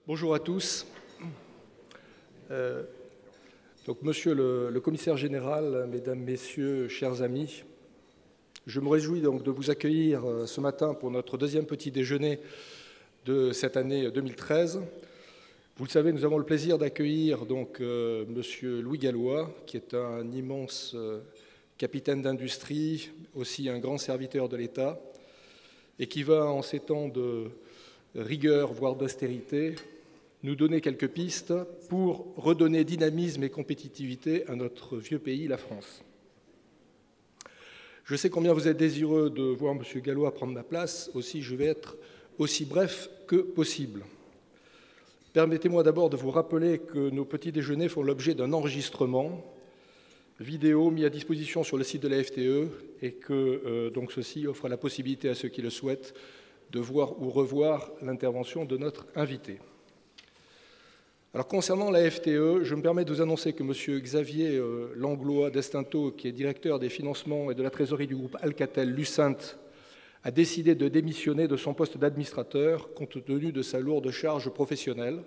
Bonjour à tous. Monsieur le commissaire général, mesdames, messieurs, chers amis, je me réjouis donc de vous accueillir ce matin pour notre deuxième petit déjeuner de cette année 2013. Vous le savez, nous avons le plaisir d'accueillir donc Monsieur Louis Gallois, qui est un immense capitaine d'industrie, aussi un grand serviteur de l'État, et qui va, en ces temps de rigueur, voire d'austérité, nous donner quelques pistes pour redonner dynamisme et compétitivité à notre vieux pays, la France. Je sais combien vous êtes désireux de voir M. Gallois prendre ma place, aussi je vais être aussi bref que possible. Permettez-moi d'abord de vous rappeler que nos petits déjeuners font l'objet d'un enregistrement vidéo mis à disposition sur le site de la FTE et que donc ceci offre la possibilité à ceux qui le souhaitent de voir ou revoir l'intervention de notre invité. Alors concernant la FTE, je me permets de vous annoncer que M. Xavier Langlois d'Estinto, qui est directeur des financements et de la trésorerie du groupe Alcatel-Lucent, a décidé de démissionner de son poste d'administrateur compte tenu de sa lourde charge professionnelle.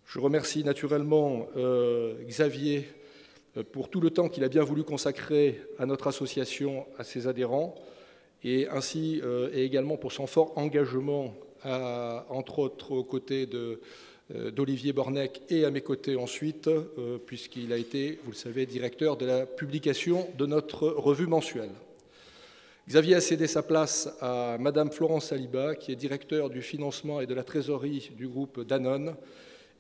Je remercie naturellement Xavier pour tout le temps qu'il a bien voulu consacrer à notre association, à ses adhérents, et ainsi et également pour son fort engagement, entre autres aux côtés d'Olivier Bornec et à mes côtés ensuite, puisqu'il a été, vous le savez, directeur de la publication de notre revue mensuelle. Xavier a cédé sa place à Madame Florence Saliba, qui est directeur du financement et de la trésorerie du groupe Danone,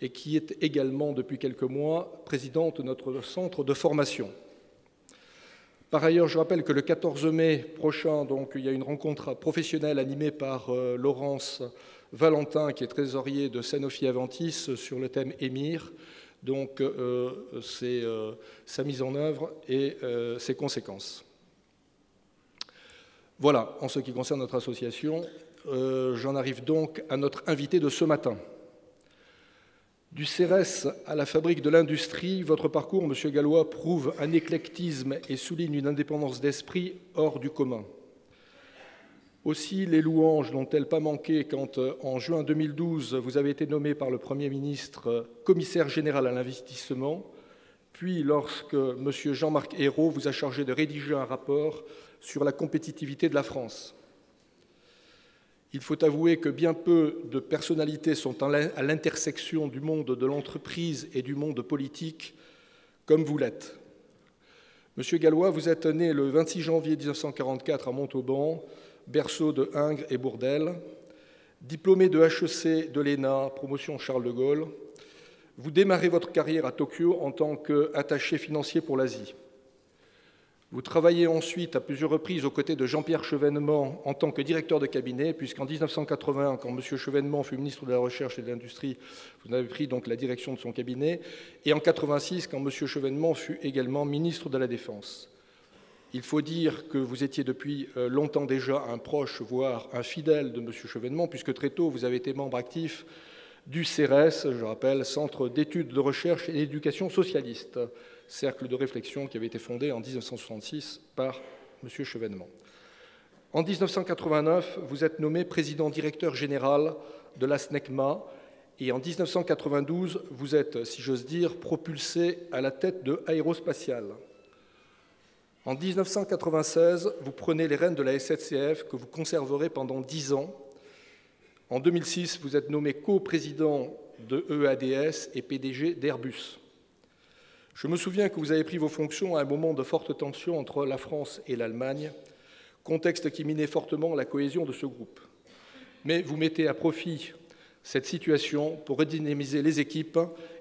et qui est également, depuis quelques mois, présidente de notre centre de formation. Par ailleurs, je rappelle que le 14 mai prochain, donc, il y a une rencontre professionnelle animée par Laurence Valentin, qui est trésorier de Sanofi Aventis, sur le thème Émir. Donc, c'est sa mise en œuvre et ses conséquences. Voilà, en ce qui concerne notre association, j'en arrive donc à notre invité de ce matin. Du CERES à la fabrique de l'industrie, votre parcours, M. Gallois, prouve un éclectisme et souligne une indépendance d'esprit hors du commun. Aussi, les louanges n'ont-elles pas manqué quand, en juin 2012, vous avez été nommé par le Premier ministre commissaire général à l'investissement, puis lorsque M. Jean-Marc Ayrault vous a chargé de rédiger un rapport sur la compétitivité de la France. Il faut avouer que bien peu de personnalités sont à l'intersection du monde de l'entreprise et du monde politique, comme vous l'êtes. Monsieur Gallois, vous êtes né le 26 janvier 1944 à Montauban, berceau de Ingres et Bourdelle. Diplômé de HEC de l'ENA, promotion Charles de Gaulle, vous démarrez votre carrière à Tokyo en tant qu'attaché financier pour l'Asie. Vous travaillez ensuite à plusieurs reprises aux côtés de Jean-Pierre Chevènement en tant que directeur de cabinet, puisqu'en 1981, quand M. Chevènement fut ministre de la Recherche et de l'Industrie, vous avez pris donc la direction de son cabinet, et en 1986, quand M. Chevènement fut également ministre de la Défense. Il faut dire que vous étiez depuis longtemps déjà un proche, voire un fidèle de M. Chevènement, puisque très tôt, vous avez été membre actif du CERES, je rappelle, Centre d'études de recherche et d'éducation socialiste, cercle de réflexion qui avait été fondé en 1966 par M. Chevènement. En 1989, vous êtes nommé président directeur général de la SNECMA et en 1992, vous êtes, si j'ose dire, propulsé à la tête de Aérospatiale. En 1996, vous prenez les rênes de la SNCF que vous conserverez pendant 10 ans. En 2006, vous êtes nommé coprésident de EADS et PDG d'Airbus. Je me souviens que vous avez pris vos fonctions à un moment de forte tension entre la France et l'Allemagne, contexte qui minait fortement la cohésion de ce groupe. Mais vous mettez à profit cette situation pour redynamiser les équipes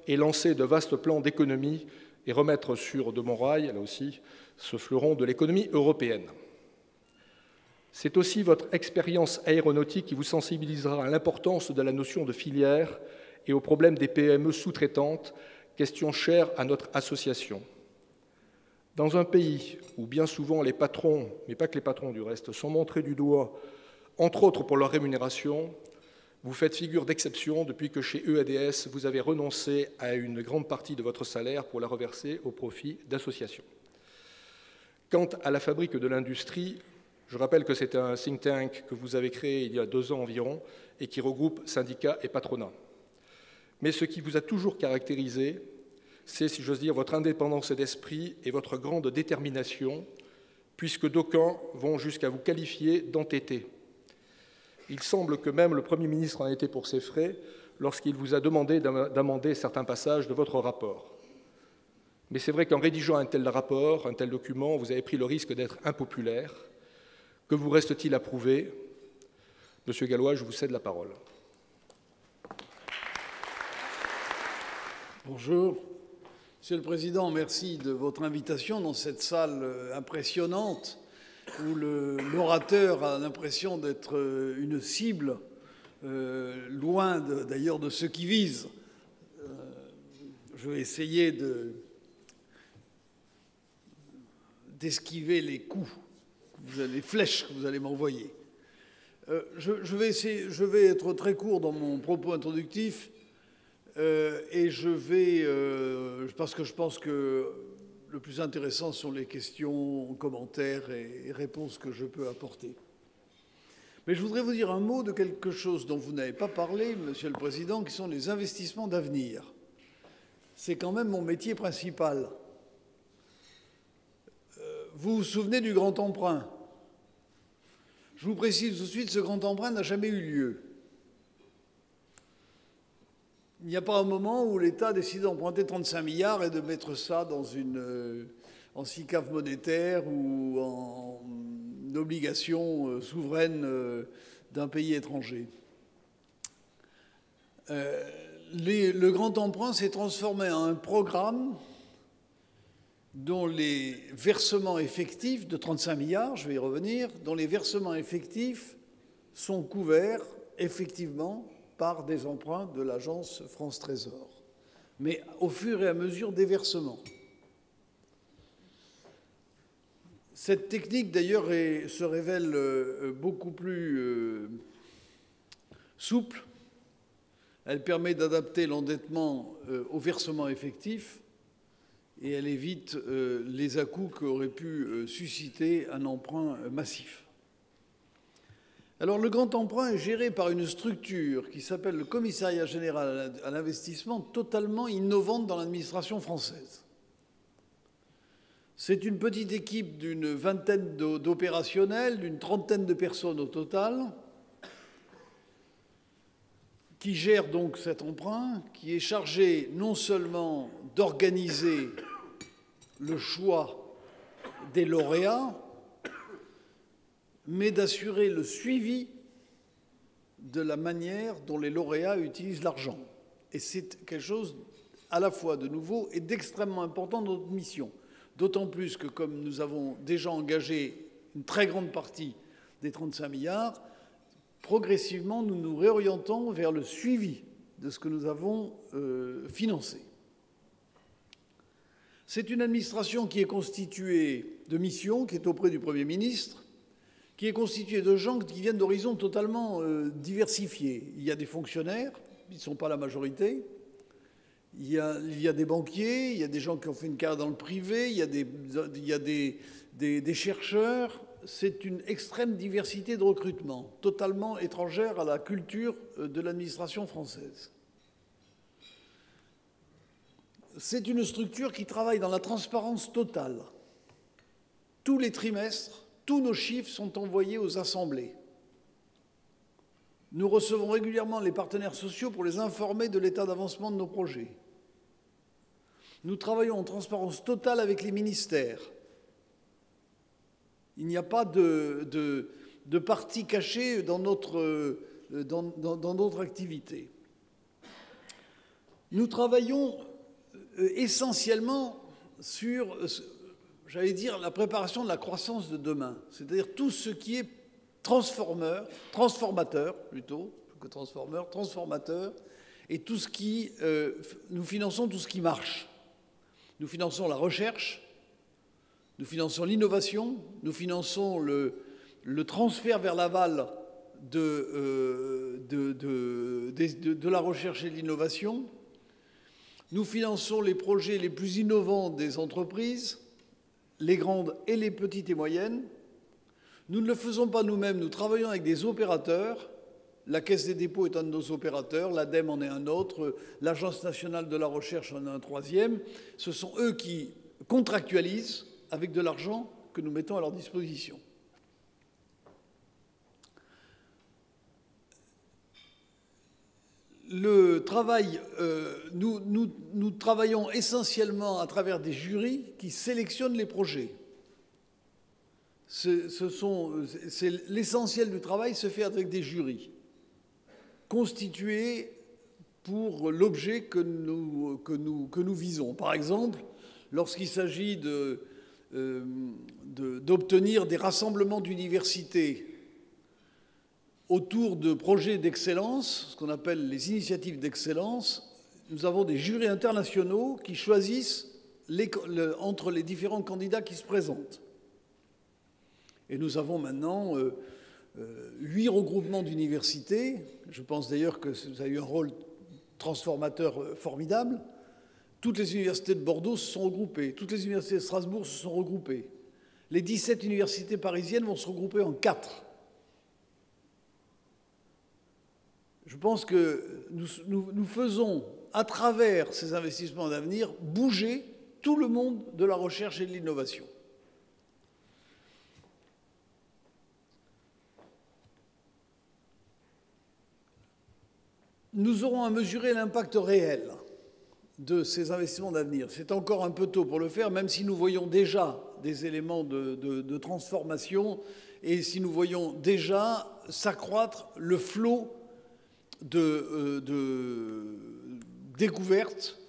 et lancer de vastes plans d'économie et remettre sur de bons rails, là aussi, ce fleuron de l'économie européenne. C'est aussi votre expérience aéronautique qui vous sensibilisera à l'importance de la notion de filière et aux problèmes des PME sous-traitantes, question chère à notre association. Dans un pays où bien souvent les patrons, mais pas que les patrons du reste, sont montrés du doigt, entre autres pour leur rémunération, vous faites figure d'exception depuis que chez EADS, vous avez renoncé à une grande partie de votre salaire pour la reverser au profit d'associations. Quant à la fabrique de l'industrie, je rappelle que c'est un think tank que vous avez créé il y a 2 ans environ et qui regroupe syndicats et patronat. Mais ce qui vous a toujours caractérisé, c'est, si j'ose dire, votre indépendance d'esprit et votre grande détermination, puisque d'aucuns vont jusqu'à vous qualifier d'entêté. Il semble que même le Premier ministre en a été pour ses frais lorsqu'il vous a demandé d'amender certains passages de votre rapport. Mais c'est vrai qu'en rédigeant un tel rapport, un tel document, vous avez pris le risque d'être impopulaire. Que vous reste-t-il à prouver? Monsieur Gallois, je vous cède la parole. Bonjour. Monsieur le Président, merci de votre invitation dans cette salle impressionnante où l'orateur a l'impression d'être une cible, loin d'ailleurs de ceux qui visent. Je vais essayer d'esquiver les coups, les flèches que vous allez m'envoyer. Je vais être très court dans mon propos introductif. Et parce que je pense que le plus intéressant sont les questions, commentaires et réponses que je peux apporter. Mais je voudrais vous dire un mot de quelque chose dont vous n'avez pas parlé, Monsieur le Président, qui sont les investissements d'avenir. C'est quand même mon métier principal. Vous vous souvenez du grand emprunt? Je vous précise tout de suite, ce grand emprunt n'a jamais eu lieu. Il n'y a pas un moment où l'État décide d'emprunter 35 milliards et de mettre ça en SICAV monétaire ou en obligation souveraine d'un pays étranger. Le grand emprunt s'est transformé en un programme dont les versements effectifs, de 35 milliards, je vais y revenir, dont les versements effectifs sont couverts effectivement par des emprunts de l'agence France Trésor, mais au fur et à mesure des versements. Cette technique, d'ailleurs, se révèle beaucoup plus souple. Elle permet d'adapter l'endettement au versement effectif et elle évite les à-coups qu'aurait pu susciter un emprunt massif. Alors, le grand emprunt est géré par une structure qui s'appelle le Commissariat général à l'investissement, totalement innovante dans l'administration française. C'est une petite équipe d'une vingtaine d'opérationnels, d'une trentaine de personnes au total, qui gère donc cet emprunt, qui est chargé non seulement d'organiser le choix des lauréats, mais d'assurer le suivi de la manière dont les lauréats utilisent l'argent. Et c'est quelque chose à la fois de nouveau et d'extrêmement important dans notre mission. D'autant plus que, comme nous avons déjà engagé une très grande partie des 35 milliards, progressivement, nous nous réorientons vers le suivi de ce que nous avons financé. C'est une administration qui est constituée de missions, qui est auprès du Premier ministre, qui est constituée de gens qui viennent d'horizons totalement diversifiés. Il y a des fonctionnaires, ils ne sont pas la majorité, il y a des banquiers, il y a des gens qui ont fait une carrière dans le privé, il y a des chercheurs. C'est une extrême diversité de recrutement, totalement étrangère à la culture de l'administration française. C'est une structure qui travaille dans la transparence totale. Tous les trimestres, tous nos chiffres sont envoyés aux assemblées. Nous recevons régulièrement les partenaires sociaux pour les informer de l'état d'avancement de nos projets. Nous travaillons en transparence totale avec les ministères. Il n'y a pas de partie cachée dans notre activité. Nous travaillons essentiellement sur, j'allais dire, la préparation de la croissance de demain, c'est-à-dire tout ce qui est transformateur plutôt que transformateur, et tout ce qui, nous finançons tout ce qui marche. Nous finançons la recherche, nous finançons l'innovation, nous finançons le transfert vers l'aval de la recherche et de l'innovation. Nous finançons les projets les plus innovants des entreprises, les grandes et les petites et moyennes. Nous ne le faisons pas nous-mêmes, nous travaillons avec des opérateurs La Caisse des dépôts est un de nos opérateurs, l'ADEME en est un autre, l'Agence nationale de la recherche en est un troisième. Ce sont eux qui contractualisent avec de l'argent que nous mettons à leur disposition. Le travail, nous travaillons essentiellement à travers des jurys qui sélectionnent les projets. L'essentiel du travail se fait avec des jurys constitués pour l'objet que nous visons. Par exemple, lorsqu'il s'agit d'obtenir des rassemblements d'universités autour de projets d'excellence, ce qu'on appelle les initiatives d'excellence, nous avons des jurys internationaux qui choisissent entre les différents candidats qui se présentent. Et nous avons maintenant 8 regroupements d'universités. Je pense d'ailleurs que ça a eu un rôle transformateur formidable. Toutes les universités de Bordeaux se sont regroupées. Toutes les universités de Strasbourg se sont regroupées. Les 17 universités parisiennes vont se regrouper en 4. Je pense que nous faisons, à travers ces investissements d'avenir, bouger tout le monde de la recherche et de l'innovation. Nous aurons à mesurer l'impact réel de ces investissements d'avenir. C'est encore un peu tôt pour le faire, même si nous voyons déjà des éléments de transformation et si nous voyons déjà s'accroître le flot de découvertes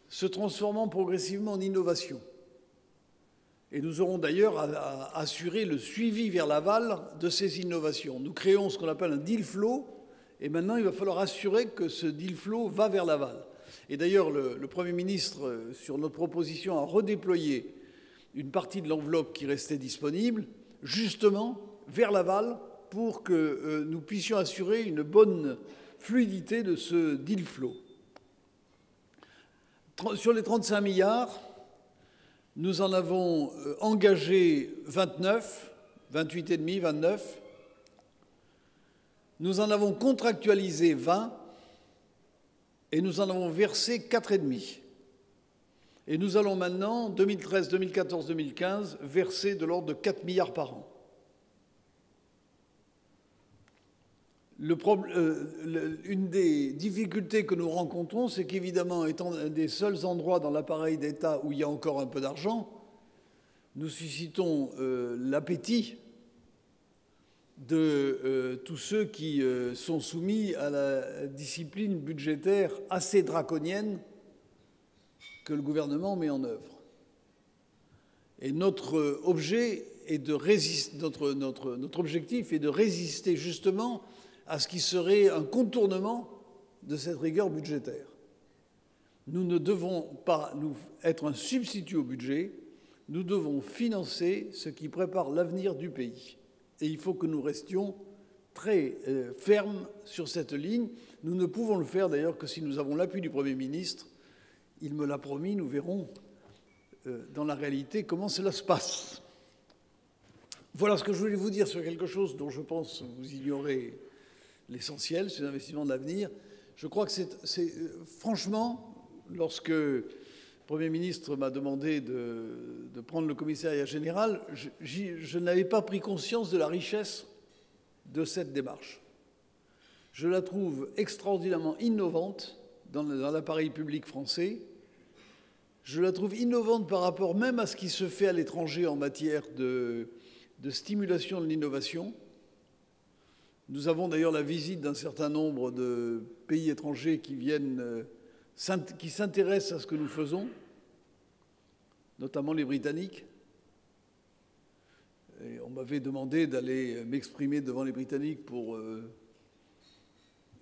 se transformant progressivement en innovation. Et nous aurons d'ailleurs à assurer le suivi vers l'aval de ces innovations. Nous créons ce qu'on appelle un deal flow, et maintenant il va falloir assurer que ce deal flow va vers l'aval. Et d'ailleurs, le Premier ministre, sur notre proposition, a redéployé une partie de l'enveloppe qui restait disponible, justement vers l'aval, pour que nous puissions assurer une bonne fluidité de ce deal flow. Sur les 35 milliards, nous en avons engagé 29, 28,5, 29. Nous en avons contractualisé 20 et nous en avons versé 4,5. Et nous allons maintenant, 2013, 2014, 2015, verser de l'ordre de 4 milliards par an. Une des difficultés que nous rencontrons, c'est qu'évidemment, étant un des seuls endroits dans l'appareil d'État où il y a encore un peu d'argent, nous suscitons l'appétit de tous ceux qui sont soumis à la discipline budgétaire assez draconienne que le gouvernement met en œuvre. Et notre objectif est de résister justement à ce qui serait un contournement de cette rigueur budgétaire. Nous ne devons pas être un substitut au budget, nous devons financer ce qui prépare l'avenir du pays. Et il faut que nous restions très fermes sur cette ligne. Nous ne pouvons le faire d'ailleurs que si nous avons l'appui du Premier ministre. Il me l'a promis, nous verrons dans la réalité comment cela se passe. Voilà ce que je voulais vous dire sur quelque chose dont je pense vous ignorez l'essentiel, c'est l'investissement d'avenir. Je crois que c'est franchement, lorsque le Premier ministre m'a demandé de prendre le commissariat général, je n'avais pas pris conscience de la richesse de cette démarche. Je la trouve extraordinairement innovante dans l'appareil public français. Je la trouve innovante par rapport même à ce qui se fait à l'étranger en matière de stimulation de l'innovation. Nous avons d'ailleurs la visite d'un certain nombre de pays étrangers qui s'intéressent à ce que nous faisons, notamment les Britanniques. Et on m'avait demandé d'aller m'exprimer devant les Britanniques pour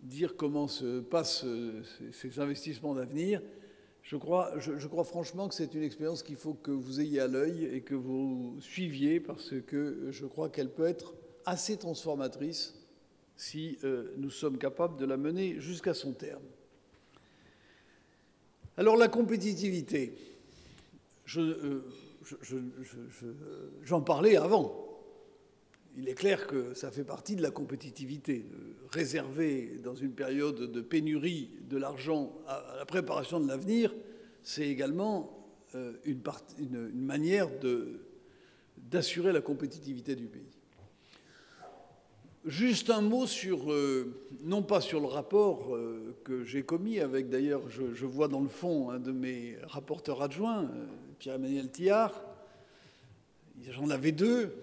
dire comment se passent ces investissements d'avenir. Je crois franchement que c'est une expérience qu'il faut que vous ayez à l'œil et que vous suiviez parce que je crois qu'elle peut être assez transformatrice si nous sommes capables de la mener jusqu'à son terme. Alors la compétitivité, j'en parlais avant. il est clair que ça fait partie de la compétitivité, de réserver dans une période de pénurie de l'argent à la préparation de l'avenir, c'est également une manière d'assurer la compétitivité du pays. Juste un mot sur, non pas sur le rapport que j'ai commis avec, d'ailleurs, je vois dans le fond un de mes rapporteurs adjoints, Pierre-Emmanuel Thillard. J'en avais deux,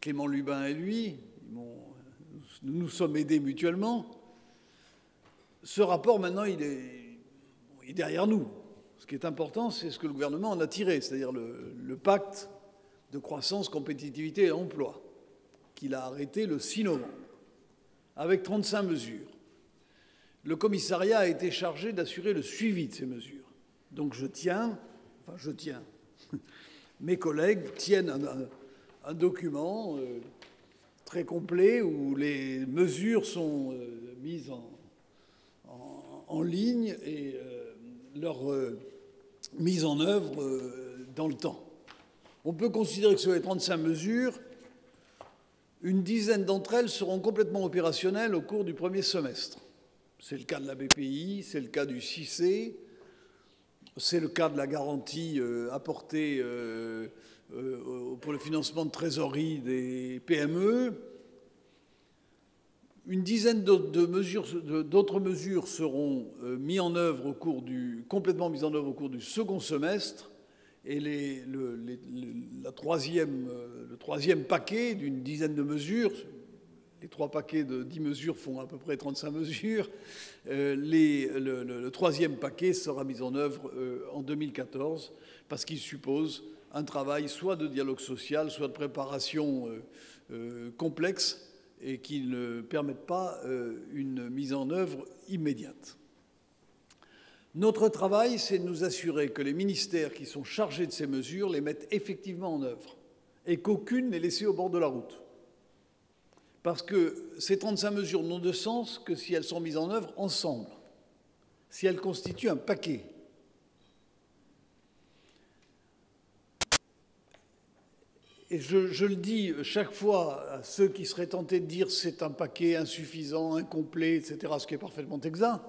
Clément Lubin et lui. Nous nous sommes aidés mutuellement. Ce rapport, maintenant, il est derrière nous. Ce qui est important, c'est ce que le gouvernement en a tiré, c'est-à-dire le pacte de croissance, compétitivité et emploi, qu'il a arrêté le 6 novembre, avec 35 mesures. Le commissariat a été chargé d'assurer le suivi de ces mesures. Donc mes collègues tiennent un document très complet où les mesures sont mises en ligne et leur mise en œuvre dans le temps. On peut considérer que sur les 35 mesures, une dizaine d'entre elles seront complètement opérationnelles au cours du premier semestre. C'est le cas de la BPI, c'est le cas du CICE, c'est le cas de la garantie apportée pour le financement de trésorerie des PME. Une dizaine d'autres mesures seront complètement mises en œuvre au cours du second semestre. Et le troisième paquet d'une dizaine de mesures, les 3 paquets de 10 mesures font à peu près 35 mesures, le troisième paquet sera mis en œuvre en 2014 parce qu'il suppose un travail soit de dialogue social, soit de préparation complexe et qui ne permettent pas une mise en œuvre immédiate. Notre travail, c'est de nous assurer que les ministères qui sont chargés de ces mesures les mettent effectivement en œuvre et qu'aucune n'est laissée au bord de la route. Parce que ces 35 mesures n'ont de sens que si elles sont mises en œuvre ensemble, si elles constituent un paquet. Et je le dis chaque fois à ceux qui seraient tentés de dire c'est un paquet insuffisant, incomplet, etc., ce qui est parfaitement exact.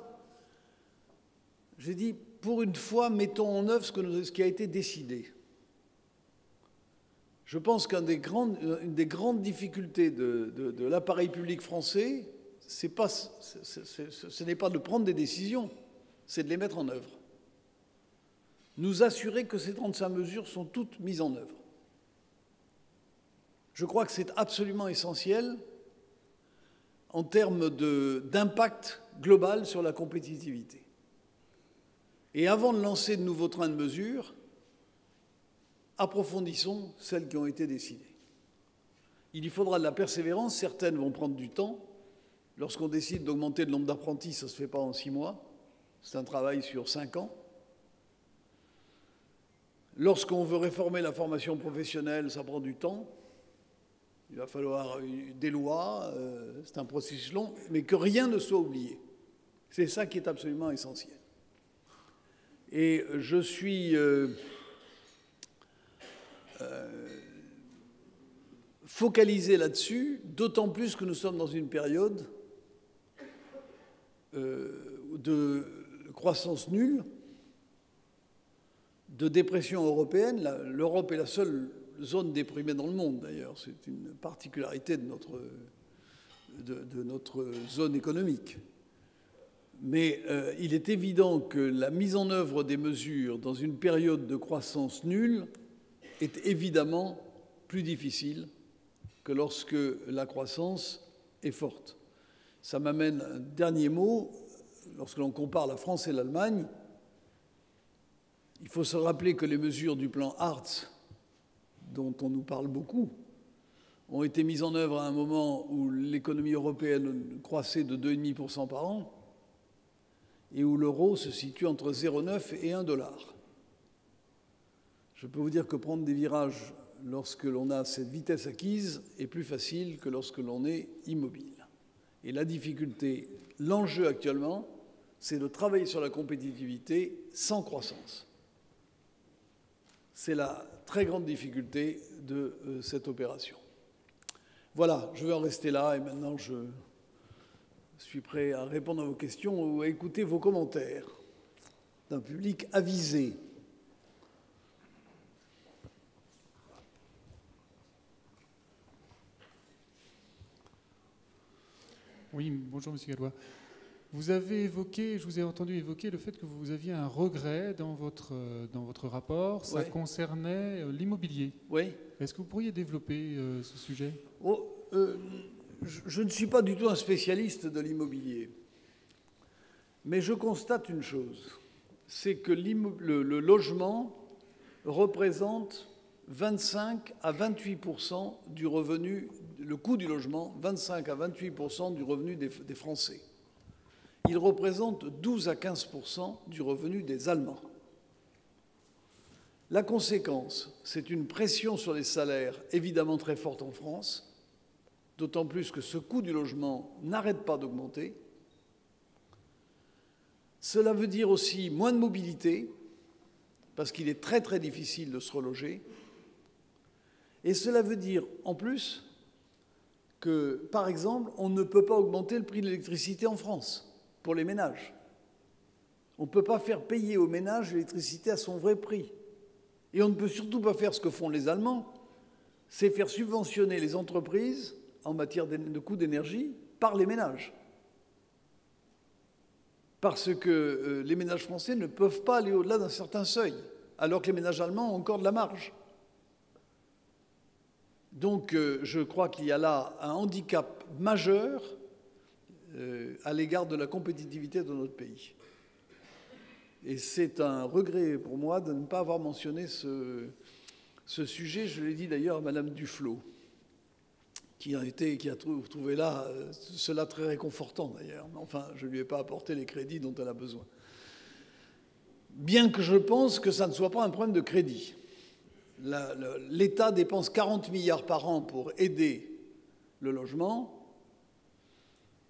J'ai dit, pour une fois, mettons en œuvre ce qui a été décidé. Je pense qu'une des grandes difficultés de l'appareil public français, ce n'est pas de prendre des décisions, c'est de les mettre en œuvre. Nous assurer que ces 35 mesures sont toutes mises en œuvre. Je crois que c'est absolument essentiel en termes d'impact global sur la compétitivité. Et avant de lancer de nouveaux trains de mesures, approfondissons celles qui ont été décidées. Il y faudra de la persévérance, certaines vont prendre du temps. Lorsqu'on décide d'augmenter le nombre d'apprentis, ça ne se fait pas en 6 mois, c'est un travail sur 5 ans. Lorsqu'on veut réformer la formation professionnelle, ça prend du temps. Il va falloir des lois, c'est un processus long, mais que rien ne soit oublié. C'est ça qui est absolument essentiel. Et je suis focalisé là-dessus, d'autant plus que nous sommes dans une période de croissance nulle, de dépression européenne. L'Europe est la seule zone déprimée dans le monde, d'ailleurs. C'est une particularité de notre zone économique. Mais il est évident que la mise en œuvre des mesures dans une période de croissance nulle est évidemment plus difficile que lorsque la croissance est forte. Ça m'amène à un dernier mot. Lorsque l'on compare la France et l'Allemagne, il faut se rappeler que les mesures du plan Hartz, dont on nous parle beaucoup, ont été mises en œuvre à un moment où l'économie européenne croissait de 2,5% par an et où l'euro se situe entre 0,9 et 1 $. Je peux vous dire que prendre des virages lorsque l'on a cette vitesse acquise est plus facile que lorsque l'on est immobile. Et la difficulté, l'enjeu actuellement, c'est de travailler sur la compétitivité sans croissance. C'est la très grande difficulté de cette opération. Voilà, je vais en rester là et maintenant je suis prêt à répondre à vos questions ou à écouter vos commentaires d'un public avisé. Oui, bonjour Monsieur Gallois. Vous avez évoqué, je vous ai entendu évoquer le fait que vous aviez un regret dans votre rapport. Ça concernait l'immobilier. Oui. Est-ce que vous pourriez développer ce sujet? Je ne suis pas du tout un spécialiste de l'immobilier. Mais je constate une chose, c'est que le logement représente 25 à 28% du revenu, le coût du logement, 25 à 28% du revenu des Français. Il représente 12 à 15% du revenu des Allemands. La conséquence, c'est une pression sur les salaires évidemment très forte en France, d'autant plus que ce coût du logement n'arrête pas d'augmenter. Cela veut dire aussi moins de mobilité, parce qu'il est très très difficile de se reloger. Et cela veut dire en plus que, par exemple, on ne peut pas augmenter le prix de l'électricité en France pour les ménages. On ne peut pas faire payer aux ménages l'électricité à son vrai prix. Et on ne peut surtout pas faire ce que font les Allemands, c'est faire subventionner les entreprises en matière de coûts d'énergie par les ménages. Parce que les ménages français ne peuvent pas aller au-delà d'un certain seuil, alors que les ménages allemands ont encore de la marge. Donc je crois qu'il y a là un handicap majeur à l'égard de la compétitivité de notre pays. Et c'est un regret pour moi de ne pas avoir mentionné ce sujet. Je l'ai dit d'ailleurs à Madame Duflot, qui a trouvé là cela très réconfortant d'ailleurs. Mais enfin, je ne lui ai pas apporté les crédits dont elle a besoin. Bien que je pense que ça ne soit pas un problème de crédit. L'État dépense 40 milliards par an pour aider le logement.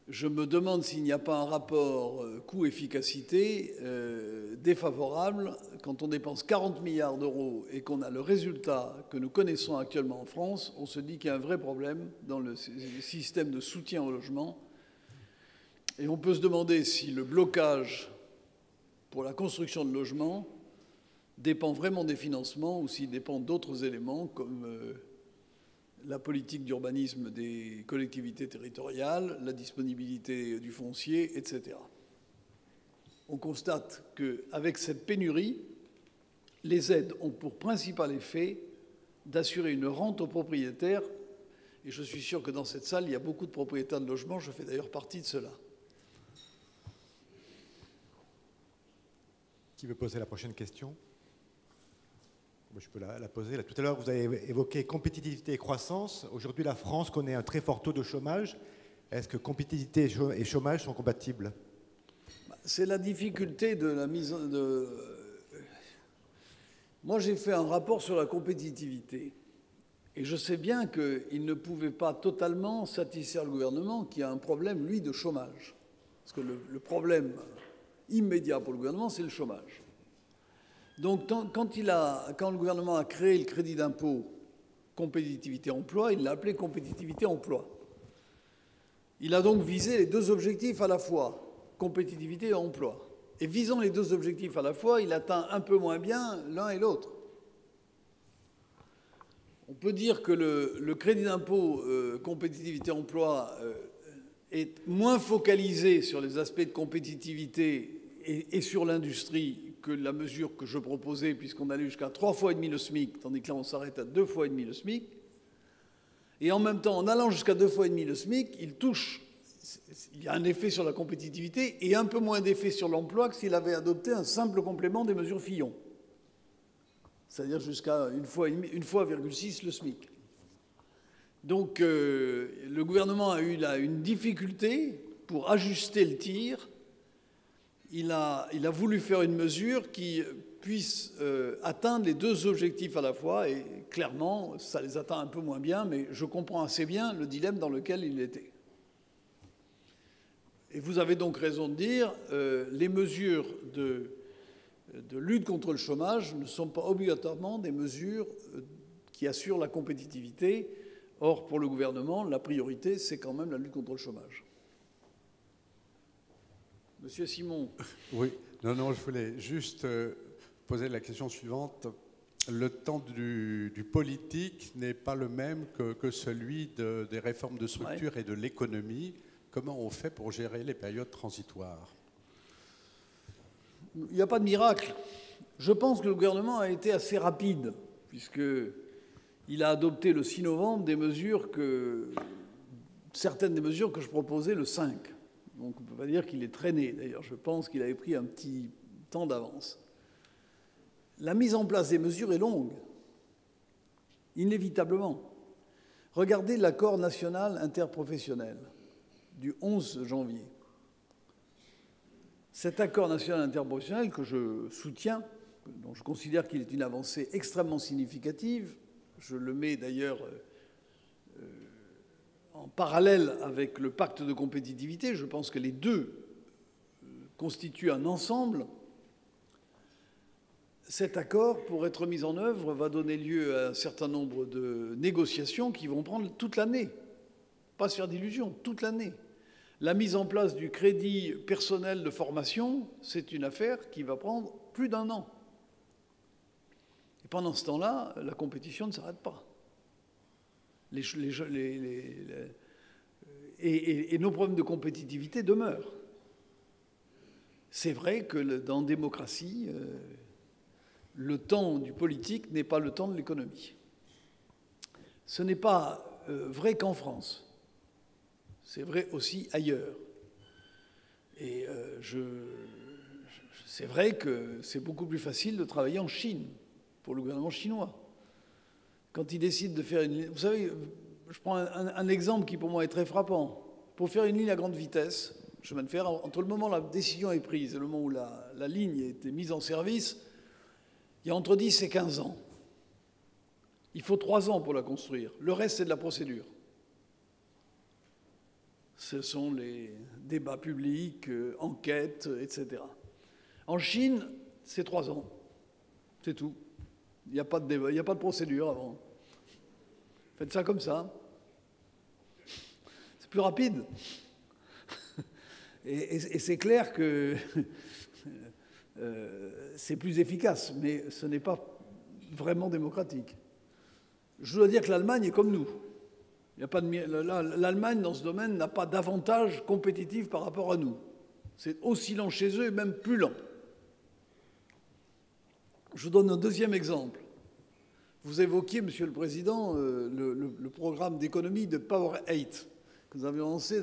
Je me demande s'il n'y a pas un rapport coût-efficacité défavorable. Quand on dépense 40 milliards d'euros et qu'on a le résultat que nous connaissons actuellement en France, on se dit qu'il y a un vrai problème dans le système de soutien au logement. Et on peut se demander si le blocage pour la construction de logements dépend vraiment des financements ou s'il dépend d'autres éléments comme la politique d'urbanisme des collectivités territoriales, la disponibilité du foncier, etc. On constate qu'avec cette pénurie, les aides ont pour principal effet d'assurer une rente aux propriétaires. Et je suis sûr que dans cette salle, il y a beaucoup de propriétaires de logements. Je fais d'ailleurs partie de cela. Qui veut poser la prochaine question? Je peux la poser. Là, tout à l'heure, vous avez évoqué compétitivité et croissance. Aujourd'hui, la France connaît un très fort taux de chômage. Est-ce que compétitivité et chômage sont compatibles? C'est la difficulté de la mise en... Moi, j'ai fait un rapport sur la compétitivité. Et je sais bien qu'il ne pouvait pas totalement satisfaire le gouvernement qui a un problème, lui, de chômage. Parce que le problème immédiat pour le gouvernement, c'est le chômage. Donc, quand le gouvernement a créé le crédit d'impôt compétitivité-emploi, il l'a appelé compétitivité-emploi. Il a donc visé les deux objectifs à la fois, compétitivité et emploi. Et visant les deux objectifs à la fois, il atteint un peu moins bien l'un et l'autre. On peut dire que le crédit d'impôt compétitivité-emploi est moins focalisé sur les aspects de compétitivité et sur l'industrie que la mesure que je proposais, puisqu'on allait jusqu'à 3,5 fois le SMIC, tandis que là, on s'arrête à 2,5 fois le SMIC. Et en même temps, en allant jusqu'à 2,5 fois le SMIC, il y a un effet sur la compétitivité et un peu moins d'effet sur l'emploi que s'il avait adopté un simple complément des mesures Fillon. C'est-à-dire jusqu'à 1,6 fois le SMIC. Donc, le gouvernement a eu là une difficulté pour ajuster le tir. Il a voulu faire une mesure qui puisse atteindre les deux objectifs à la fois, et clairement, ça les atteint un peu moins bien, mais je comprends assez bien le dilemme dans lequel il était. Et vous avez donc raison de dire, les mesures de lutte contre le chômage ne sont pas obligatoirement des mesures qui assurent la compétitivité. Or, pour le gouvernement, la priorité, c'est quand même la lutte contre le chômage. Monsieur Simon. Oui, non, je voulais juste poser la question suivante. Le temps du politique n'est pas le même que celui des réformes de structure et de l'économie. Comment on fait pour gérer les périodes transitoires? Il n'y a pas de miracle. Je pense que le gouvernement a été assez rapide, puisqu'il a adopté le 6 novembre certaines des mesures que je proposais le 5. Donc on ne peut pas dire qu'il est traîné. D'ailleurs, je pense qu'il avait pris un petit temps d'avance. La mise en place des mesures est longue, inévitablement. Regardez l'accord national interprofessionnel du 11 janvier. Cet accord national interprofessionnel que je soutiens, dont je considère qu'il est une avancée extrêmement significative, je le mets d'ailleurs en parallèle avec le pacte de compétitivité, je pense que les deux constituent un ensemble. Cet accord, pour être mis en œuvre, va donner lieu à un certain nombre de négociations qui vont prendre toute l'année. Pas se faire d'illusions, toute l'année. La mise en place du crédit personnel de formation, c'est une affaire qui va prendre plus d'1 an. Et pendant ce temps-là, la compétition ne s'arrête pas. Et nos problèmes de compétitivité demeurent. C'est vrai que dans la démocratie, le temps du politique n'est pas le temps de l'économie. Ce n'est pas vrai qu'en France. C'est vrai aussi ailleurs. Et c'est vrai que c'est beaucoup plus facile de travailler en Chine, pour le gouvernement chinois. Quand il décide de faire une ligne... Vous savez, je prends un exemple qui pour moi est très frappant. Pour faire une ligne à grande vitesse, chemin de fer, entre le moment où la décision est prise et le moment où la ligne a été mise en service, il y a entre 10 et 15 ans. Il faut 3 ans pour la construire. Le reste, c'est de la procédure. Ce sont les débats publics, enquêtes, etc. En Chine, c'est 3 ans. C'est tout. Il n'y a pas de débat, il n'y a pas de procédure avant. Faites ça comme ça. C'est plus rapide. Et c'est clair que c'est plus efficace, mais ce n'est pas vraiment démocratique. Je dois dire que l'Allemagne est comme nous. L'Allemagne, dans ce domaine, n'a pas d'avantage compétitif par rapport à nous. C'est aussi lent chez eux et même plus lent. Je vous donne un deuxième exemple. Vous évoquiez, Monsieur le Président, le programme d'économie de Power 8 que nous avions lancé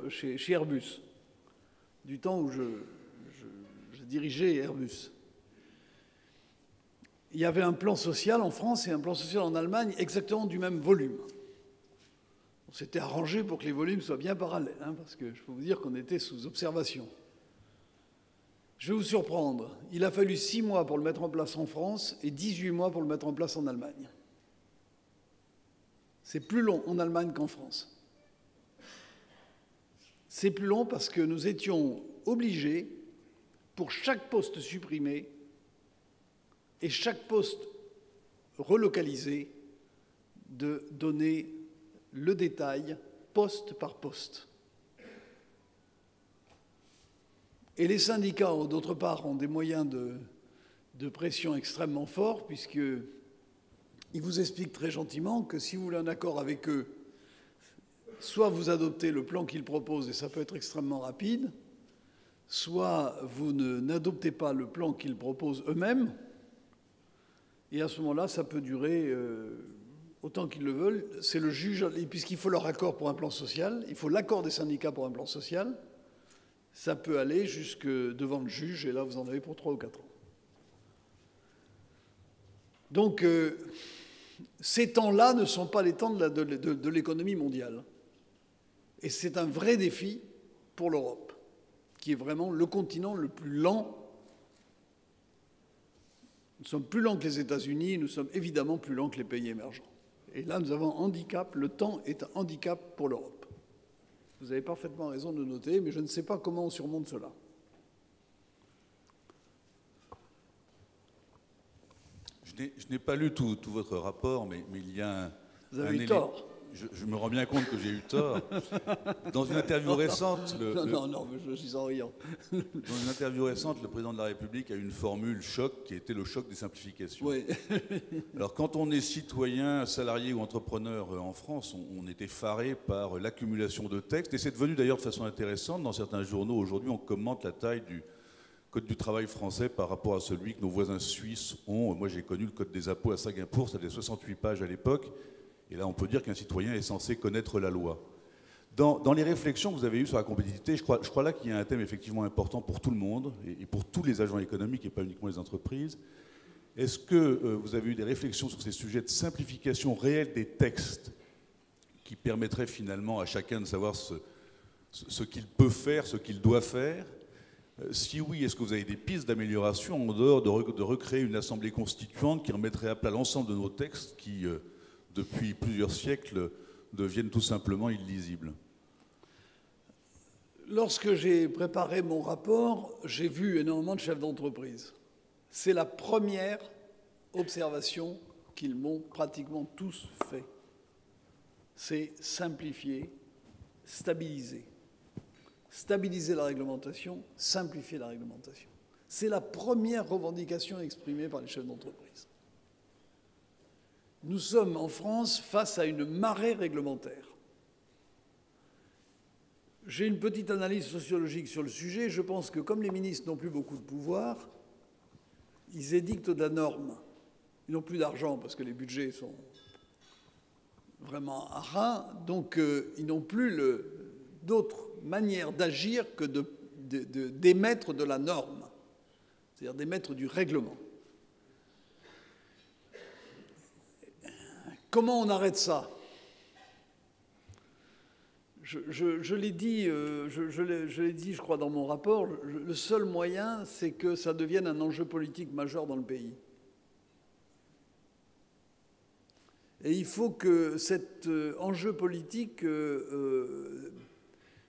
chez Airbus, du temps où je dirigeais Airbus. Il y avait un plan social en France et un plan social en Allemagne exactement du même volume. On s'était arrangé pour que les volumes soient bien parallèles, parce que je peux vous dire qu'on était sous observation. Je vais vous surprendre. Il a fallu 6 mois pour le mettre en place en France et 18 mois pour le mettre en place en Allemagne. C'est plus long en Allemagne qu'en France. C'est plus long parce que nous étions obligés, pour chaque poste supprimé et chaque poste relocalisé, de donner le détail poste par poste. Et les syndicats, d'autre part, ont des moyens de pression extrêmement forts, puisqu'ils vous expliquent très gentiment que si vous voulez un accord avec eux, soit vous adoptez le plan qu'ils proposent, et ça peut être extrêmement rapide, soit vous n'adoptez pas le plan qu'ils proposent eux-mêmes, et à ce moment-là, ça peut durer autant qu'ils le veulent. C'est le juge, puisqu'il faut leur accord pour un plan social, il faut l'accord des syndicats pour un plan social, ça peut aller jusque devant le juge, et là, vous en avez pour 3 ou 4 ans. Donc, ces temps-là ne sont pas les temps de l'économie mondiale. Et c'est un vrai défi pour l'Europe, qui est vraiment le continent le plus lent. Nous sommes plus lents que les États-Unis, nous sommes évidemment plus lents que les pays émergents. Et là, nous avons un handicap, le temps est un handicap pour l'Europe. Vous avez parfaitement raison de le noter, mais je ne sais pas comment on surmonte cela. Je n'ai pas lu tout votre rapport, mais il y a Vous avez eu tort. je me rends bien compte que j'ai eu tort. Dans une interview récente... Non, je suis en riant. Dans une interview récente, le président de la République a eu une formule choc qui était le choc des simplifications. Oui. Alors quand on est citoyen, salarié ou entrepreneur en France, on est effaré par l'accumulation de textes. Et c'est devenu d'ailleurs de façon intéressante. Dans certains journaux, aujourd'hui, on commente la taille du Code du travail français par rapport à celui que nos voisins suisses ont. Moi, j'ai connu le Code des impôts à Singapour, ça faisait 68 pages à l'époque. Et là, on peut dire qu'un citoyen est censé connaître la loi. Dans les réflexions que vous avez eues sur la compétitivité, je crois là qu'il y a un thème effectivement important pour tout le monde et pour tous les agents économiques et pas uniquement les entreprises. Est-ce que vous avez eu des réflexions sur ces sujets de simplification réelle des textes qui permettraient finalement à chacun de savoir ce qu'il peut faire, ce qu'il doit faire? Si oui, est-ce que vous avez des pistes d'amélioration en dehors de recréer une assemblée constituante qui remettrait à plat l'ensemble de nos textes qui, depuis plusieurs siècles, deviennent tout simplement illisibles? Lorsque j'ai préparé mon rapport, j'ai vu énormément de chefs d'entreprise. C'est la première observation qu'ils m'ont pratiquement tous fait. C'est simplifier, stabiliser. Stabiliser la réglementation, simplifier la réglementation. C'est la première revendication exprimée par les chefs d'entreprise. Nous sommes en France face à une marée réglementaire. J'ai une petite analyse sociologique sur le sujet. Je pense que comme les ministres n'ont plus beaucoup de pouvoir, ils édictent de la norme. Ils n'ont plus d'argent parce que les budgets sont vraiment à ras, donc ils n'ont plus d'autre manière d'agir que d'émettre de la norme, c'est-à-dire d'émettre du règlement. Comment on arrête ça? Je l'ai dit, je crois, dans mon rapport, le seul moyen, c'est que ça devienne un enjeu politique majeur dans le pays. Et il faut que cet enjeu politique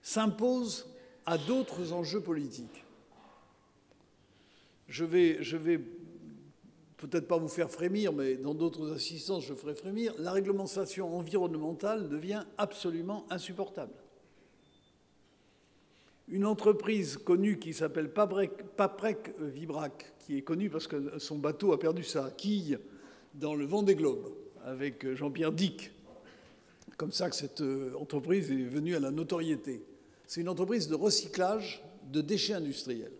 s'impose à d'autres enjeux politiques. Je vais peut-être pas vous faire frémir, mais dans d'autres assistances, je ferai frémir. La réglementation environnementale devient absolument insupportable. Une entreprise connue qui s'appelle Paprec Vibrac, qui est connue parce que son bateau a perdu sa quille dans le Vendée Globe avec Jean-Pierre Dick. Comme ça que cette entreprise est venue à la notoriété. C'est une entreprise de recyclage de déchets industriels.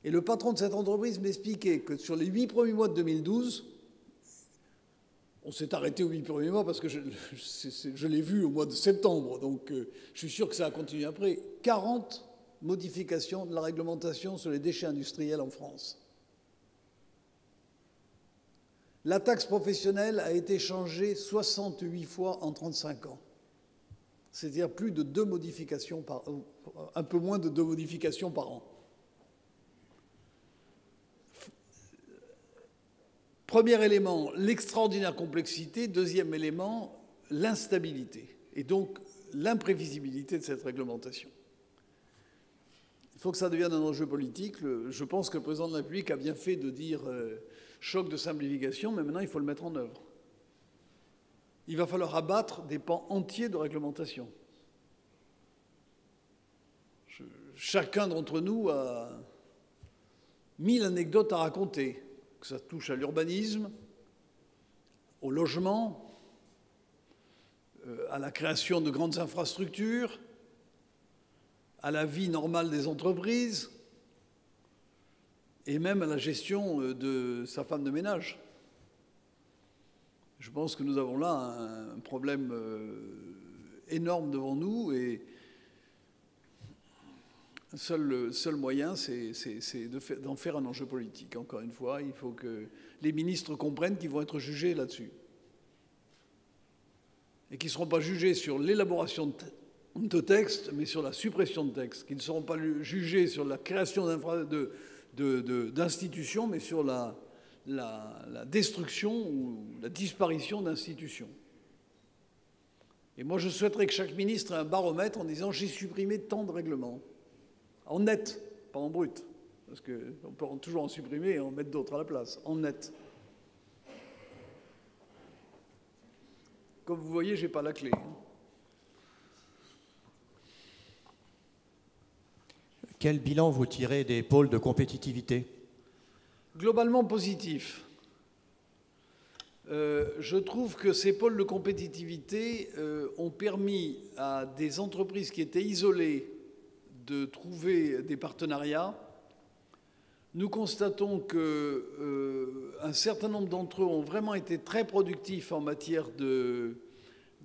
Et le patron de cette entreprise m'expliquait que sur les 8 premiers mois de 2012, on s'est arrêté aux 8 premiers mois parce que je l'ai vu au mois de septembre, donc je suis sûr que ça a continué après, 40 modifications de la réglementation sur les déchets industriels en France. La taxe professionnelle a été changée 68 fois en 35 ans. C'est-à-dire plus de 2 modifications par an, un peu moins de 2 modifications par an. Premier élément, l'extraordinaire complexité. Deuxième élément, l'instabilité et donc l'imprévisibilité de cette réglementation. Il faut que ça devienne un enjeu politique. Je pense que le président de la République a bien fait de dire choc de simplification, mais maintenant il faut le mettre en œuvre. Il va falloir abattre des pans entiers de réglementation. Chacun d'entre nous a 1000 anecdotes à raconter, que ça touche à l'urbanisme, au logement, à la création de grandes infrastructures, à la vie normale des entreprises et même à la gestion de sa femme de ménage. Je pense que nous avons là un problème énorme devant nous et le seul moyen, c'est d'en faire un enjeu politique. Encore une fois, il faut que les ministres comprennent qu'ils vont être jugés là-dessus. Et qu'ils ne seront pas jugés sur l'élaboration de textes, mais sur la suppression de textes. Qu'ils ne seront pas jugés sur la création d'institutions, mais sur la destruction ou la disparition d'institutions. Et moi, je souhaiterais que chaque ministre ait un baromètre en disant « j'ai supprimé tant de règlements ». En net, pas en brut, parce qu'on peut toujours en supprimer et en mettre d'autres à la place, en net. Comme vous voyez, je n'ai pas la clé. Quel bilan vous tirez des pôles de compétitivité? Globalement positif. Je trouve que ces pôles de compétitivité ont permis à des entreprises qui étaient isolées de trouver des partenariats. Nous constatons qu'un certain nombre d'entre eux ont vraiment été très productifs en matière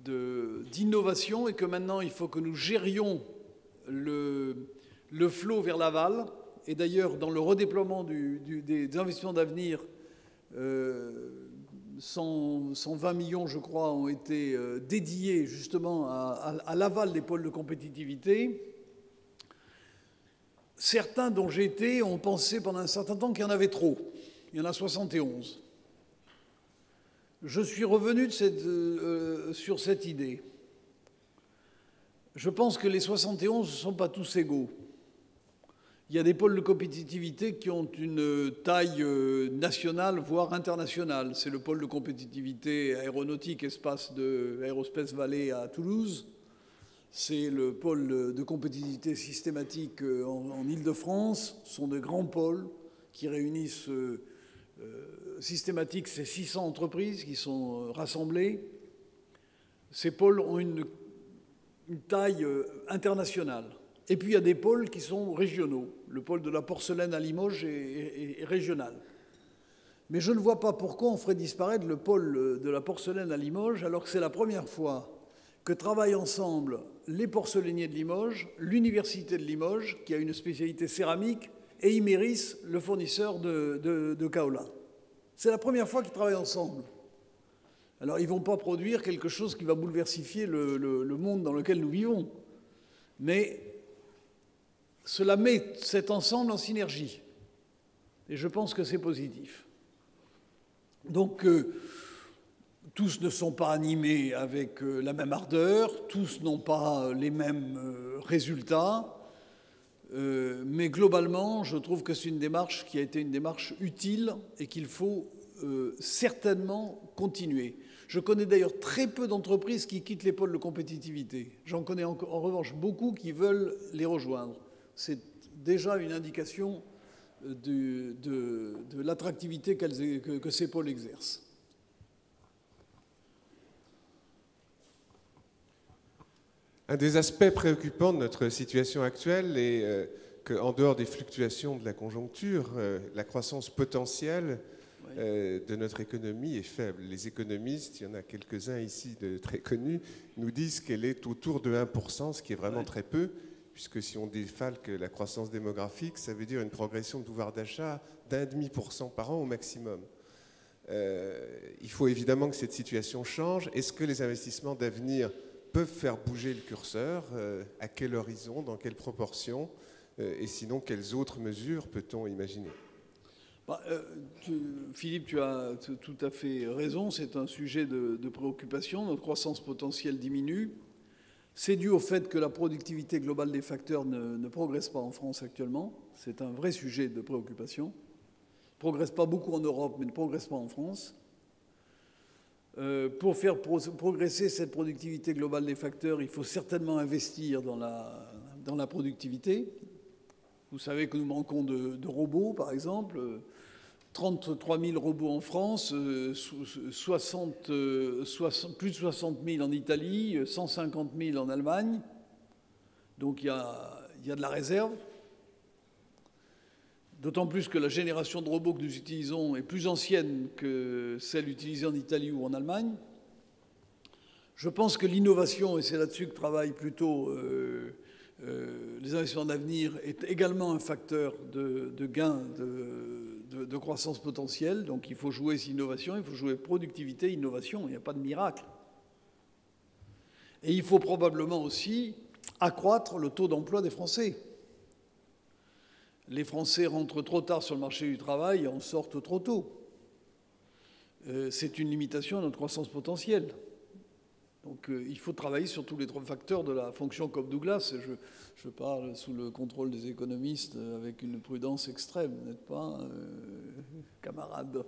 d'innovation et que maintenant il faut que nous gérions le flot vers l'aval. Et d'ailleurs, dans le redéploiement des investissements d'avenir, 120 millions, je crois, ont été dédiés justement à l'aval des pôles de compétitivité. Certains dont j'ai été ont pensé pendant un certain temps qu'il y en avait trop. Il y en a 71. Je suis revenu sur cette idée. Je pense que les 71 ne sont pas tous égaux. Il y a des pôles de compétitivité qui ont une taille nationale, voire internationale. C'est le pôle de compétitivité aéronautique espace de Aerospace Valley à Toulouse. C'est le pôle de compétitivité systématique en Île-de-France. Ce sont de grands pôles qui réunissent systématique ces 600 entreprises qui sont rassemblées. Ces pôles ont une taille internationale. Et puis il y a des pôles qui sont régionaux. Le pôle de la porcelaine à Limoges est régional. Mais je ne vois pas pourquoi on ferait disparaître le pôle de la porcelaine à Limoges alors que c'est la première fois que travaillent ensemble les porcelainiers de Limoges, l'université de Limoges, qui a une spécialité céramique, et Imerys, le fournisseur de kaolin. C'est la première fois qu'ils travaillent ensemble. Alors ils ne vont pas produire quelque chose qui va bouleversifier le monde dans lequel nous vivons. Mais cela met cet ensemble en synergie. Et je pense que c'est positif. Donc, tous ne sont pas animés avec la même ardeur, tous n'ont pas les mêmes résultats, mais globalement, je trouve que c'est une démarche qui a été une démarche utile et qu'il faut certainement continuer. Je connais d'ailleurs très peu d'entreprises qui quittent les pôles de compétitivité. J'en connais en revanche beaucoup qui veulent les rejoindre. C'est déjà une indication de l'attractivité que ces pôles exercent. Un des aspects préoccupants de notre situation actuelle est qu'en dehors des fluctuations de la conjoncture, la croissance potentielle de notre économie est faible. Les économistes, il y en a quelques-uns ici de très connus, nous disent qu'elle est autour de 1%, ce qui est vraiment très peu, puisque si on défalque la croissance démographique, ça veut dire une progression de pouvoir d'achat d'1,5% par an au maximum. Il faut évidemment que cette situation change. Est-ce que les investissements d'avenir peuvent faire bouger le curseur? À quel horizon? Dans quelle proportion? Et sinon, quelles autres mesures peut-on imaginer? Philippe, tu as tout à fait raison. C'est un sujet de préoccupation. Notre croissance potentielle diminue. C'est dû au fait que la productivité globale des facteurs ne progresse pas en France actuellement. C'est un vrai sujet de préoccupation. Ne progresse pas beaucoup en Europe, mais ne progresse pas en France. Pour faire progresser cette productivité globale des facteurs, il faut certainement investir dans la productivité. Vous savez que nous manquons de robots, par exemple. 33 000 robots en France, plus de 60 000 en Italie, 150 000 en Allemagne. Donc il y a de la réserve. D'autant plus que la génération de robots que nous utilisons est plus ancienne que celle utilisée en Italie ou en Allemagne. Je pense que l'innovation, et c'est là-dessus que travaillent plutôt les investissements d'avenir, est également un facteur de gain de croissance potentielle. Donc il faut jouer innovation, il faut jouer productivité, innovation, il n'y a pas de miracle. Et il faut probablement aussi accroître le taux d'emploi des Français. Les Français rentrent trop tard sur le marché du travail et en sortent trop tôt. C'est une limitation à notre croissance potentielle. Donc il faut travailler sur tous les trois facteurs de la fonction Cobb-Douglas. Je parle sous le contrôle des économistes avec une prudence extrême, n'êtes pas, camarades?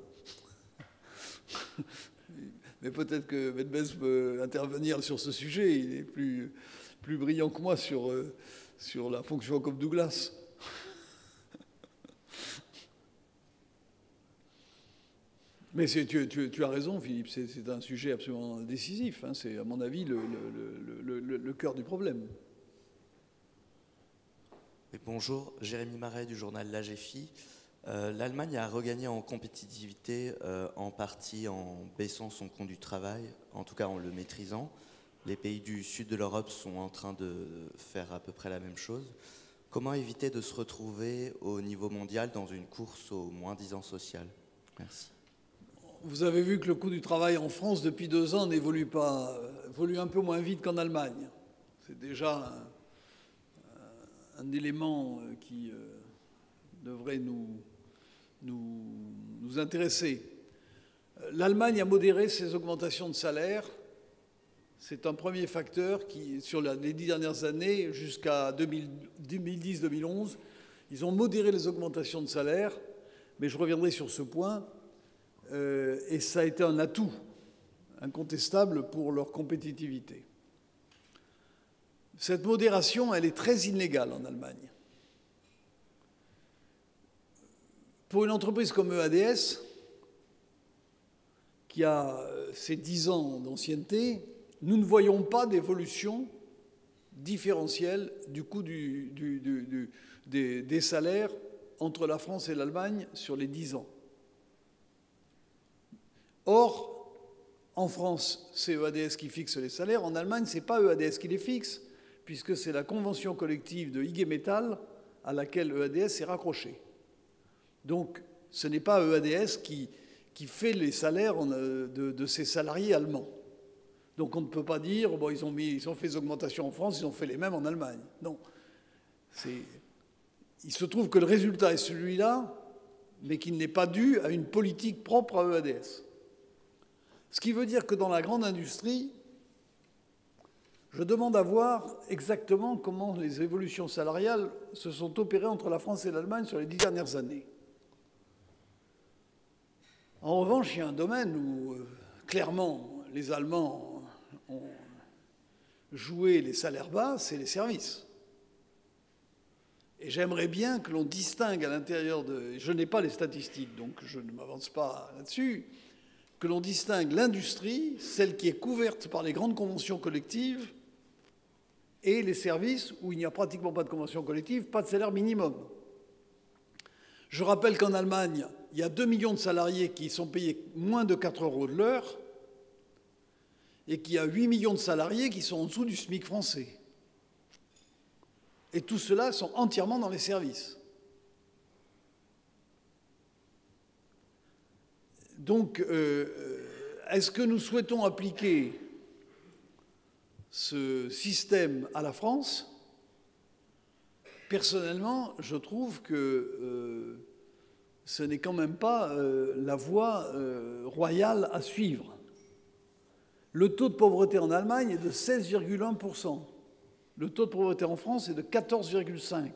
Mais peut-être que Medbez peut intervenir sur ce sujet. Il est plus brillant que moi sur la fonction comme Douglas. Mais tu as raison, Philippe, c'est un sujet absolument décisif. Hein. C'est, à mon avis, le cœur du problème. Oui, bonjour, Jérémy Marais du journal L'AGFI. L'Allemagne a regagné en compétitivité en partie en baissant son coût du travail, en tout cas en le maîtrisant. Les pays du sud de l'Europe sont en train de faire à peu près la même chose. Comment éviter de se retrouver au niveau mondial dans une course au moins-disant social? Merci. Vous avez vu que le coût du travail en France, depuis 2 ans, n'évolue pas, évolue un peu moins vite qu'en Allemagne. C'est déjà un élément qui devrait nous intéresser. L'Allemagne a modéré ses augmentations de salaire. C'est un premier facteur qui, sur les 10 dernières années, jusqu'à 2010-2011, ils ont modéré les augmentations de salaire, mais je reviendrai sur ce point. Et ça a été un atout incontestable pour leur compétitivité. Cette modération, elle est très inégale en Allemagne. Pour une entreprise comme EADS, qui a ses 10 ans d'ancienneté, nous ne voyons pas d'évolution différentielle du coût des salaires entre la France et l'Allemagne sur les 10 ans. Or, en France, c'est EADS qui fixe les salaires. En Allemagne, ce n'est pas EADS qui les fixe, puisque c'est la convention collective de IG Metall à laquelle EADS est raccroché. Donc, ce n'est pas EADS qui fait les salaires de ses salariés allemands. Donc, on ne peut pas dire, bon, ils ont fait des augmentations en France, ils ont fait les mêmes en Allemagne. Non. Il se trouve que le résultat est celui-là, mais qu'il n'est pas dû à une politique propre à EADS. Ce qui veut dire que dans la grande industrie, je demande à voir exactement comment les évolutions salariales se sont opérées entre la France et l'Allemagne sur les 10 dernières années. En revanche, il y a un domaine où, clairement, les Allemands ont joué les salaires bas, c'est les services. Et j'aimerais bien que l'on distingue à l'intérieur de... Je n'ai pas les statistiques, donc je ne m'avance pas là-dessus, que l'on distingue l'industrie, celle qui est couverte par les grandes conventions collectives, et les services où il n'y a pratiquement pas de convention collective, pas de salaire minimum. Je rappelle qu'en Allemagne, il y a 2 millions de salariés qui sont payés moins de 4 € de l'heure et qu'il y a 8 millions de salariés qui sont en dessous du SMIC français. Et tout cela sont entièrement dans les services. Donc, est-ce que nous souhaitons appliquer ce système à la France? Personnellement, je trouve que ce n'est quand même pas la voie royale à suivre. Le taux de pauvreté en Allemagne est de 16,1%. Le taux de pauvreté en France est de 14,5%.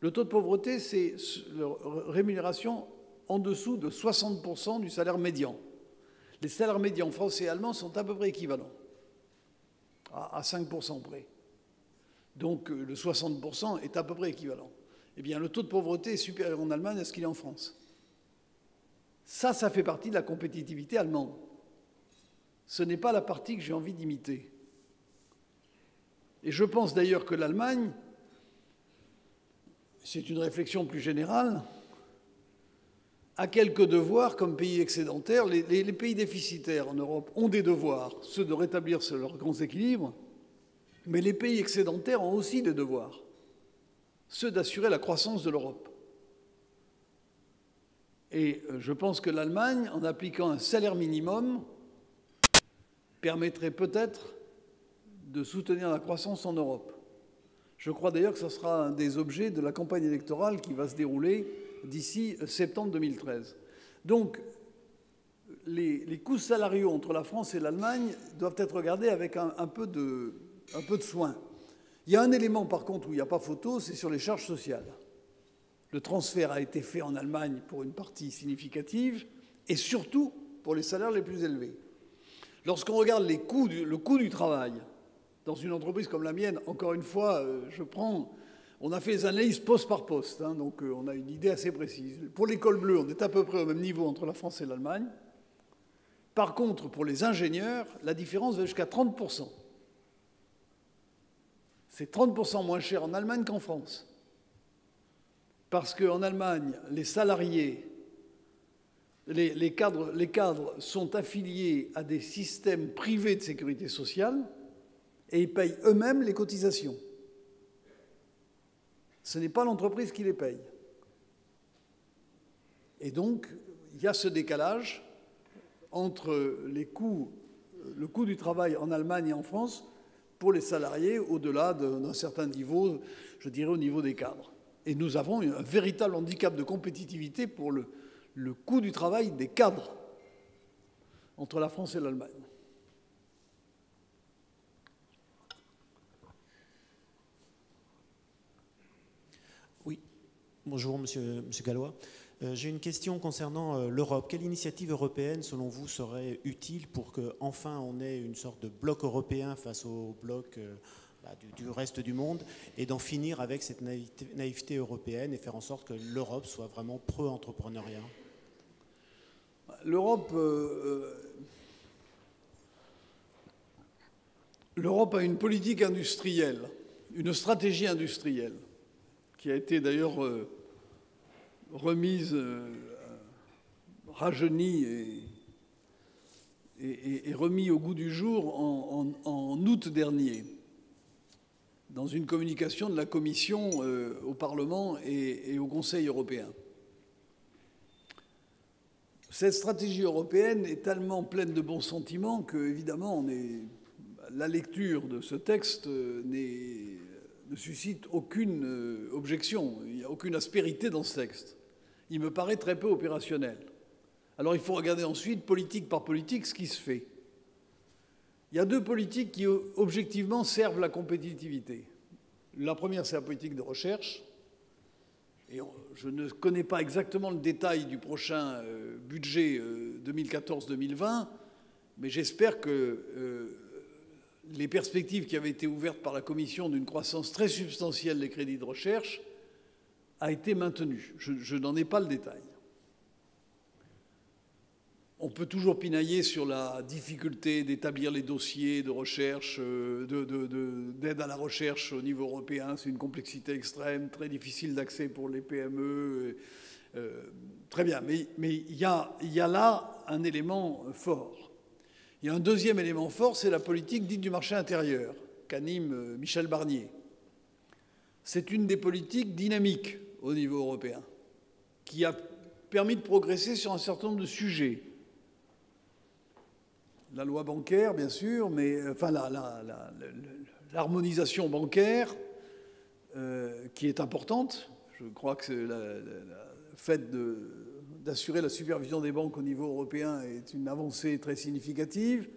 Le taux de pauvreté, c'est la rémunération en dessous de 60% du salaire médian. Les salaires médians français et allemands sont à peu près équivalents, à 5% près. Donc le 60% est à peu près équivalent. Eh bien, le taux de pauvreté est supérieur en Allemagne à ce qu'il est en France. Ça fait partie de la compétitivité allemande. Ce n'est pas la partie que j'ai envie d'imiter. Et je pense d'ailleurs que l'Allemagne, c'est une réflexion plus générale, a quelques devoirs comme pays excédentaires. Les pays déficitaires en Europe ont des devoirs, ceux de rétablir leurs grands équilibres, mais les pays excédentaires ont aussi des devoirs, ceux d'assurer la croissance de l'Europe. Et je pense que l'Allemagne, en appliquant un salaire minimum, permettrait peut-être de soutenir la croissance en Europe. Je crois d'ailleurs que ce sera un des objets de la campagne électorale qui va se dérouler d'ici septembre 2013. Donc, les coûts salariaux entre la France et l'Allemagne doivent être regardés avec un peu de soin. Il y a un élément, par contre, où il n'y a pas photo, c'est sur les charges sociales. Le transfert a été fait en Allemagne pour une partie significative et surtout pour les salaires les plus élevés. Lorsqu'on regarde le coût du travail dans une entreprise comme la mienne, encore une fois, on a fait les analyses poste par poste, hein, donc on a une idée assez précise. Pour les cols bleus, on est à peu près au même niveau entre la France et l'Allemagne. Par contre, pour les ingénieurs, la différence va jusqu'à 30%. C'est 30% moins cher en Allemagne qu'en France. Parce qu'en Allemagne, les salariés, les cadres sont affiliés à des systèmes privés de sécurité sociale et ils payent eux-mêmes les cotisations. Ce n'est pas l'entreprise qui les paye. Et donc, il y a ce décalage entre le coût du travail en Allemagne et en France pour les salariés au-delà d'un certain niveau, je dirais au niveau des cadres. Et nous avons un véritable handicap de compétitivité pour le coût du travail des cadres entre la France et l'Allemagne. Oui, bonjour Monsieur Gallois. J'ai une question concernant l'Europe. Quelle initiative européenne, selon vous, serait utile pour qu'enfin on ait une sorte de bloc européen face au bloc du reste du monde et d'en finir avec cette naïveté européenne et faire en sorte que l'Europe soit vraiment pro-entrepreneuriat? L'Europe a une politique industrielle, une stratégie industrielle, qui a été d'ailleurs remise, rajeunie et remis au goût du jour en août dernier, dans une communication de la Commission au Parlement et au Conseil européen. Cette stratégie européenne est tellement pleine de bons sentiments que, évidemment, la lecture de ce texte ne suscite aucune objection. Il n'y a aucune aspérité dans ce texte. Il me paraît très peu opérationnel. Alors il faut regarder ensuite, politique par politique, ce qui se fait. Il y a deux politiques qui, objectivement, servent la compétitivité. La première, c'est la politique de recherche. Et je ne connais pas exactement le détail du prochain budget 2014-2020, mais j'espère que les perspectives qui avaient été ouvertes par la Commission d'une croissance très substantielle des crédits de recherche a été maintenue. Je n'en ai pas le détail. On peut toujours pinailler sur la difficulté d'établir les dossiers de recherche, d'aide à la recherche au niveau européen. C'est une complexité extrême, très difficile d'accès pour les PME. Très bien, mais il y a là un élément fort. Il y a un deuxième élément fort, c'est la politique dite du marché intérieur, qu'anime Michel Barnier. C'est une des politiques dynamiques au niveau européen, qui a permis de progresser sur un certain nombre de sujets. La loi bancaire, bien sûr, mais enfin l'harmonisation bancaire, qui est importante. Je crois que le fait d'assurer la supervision des banques au niveau européen est une avancée très significative.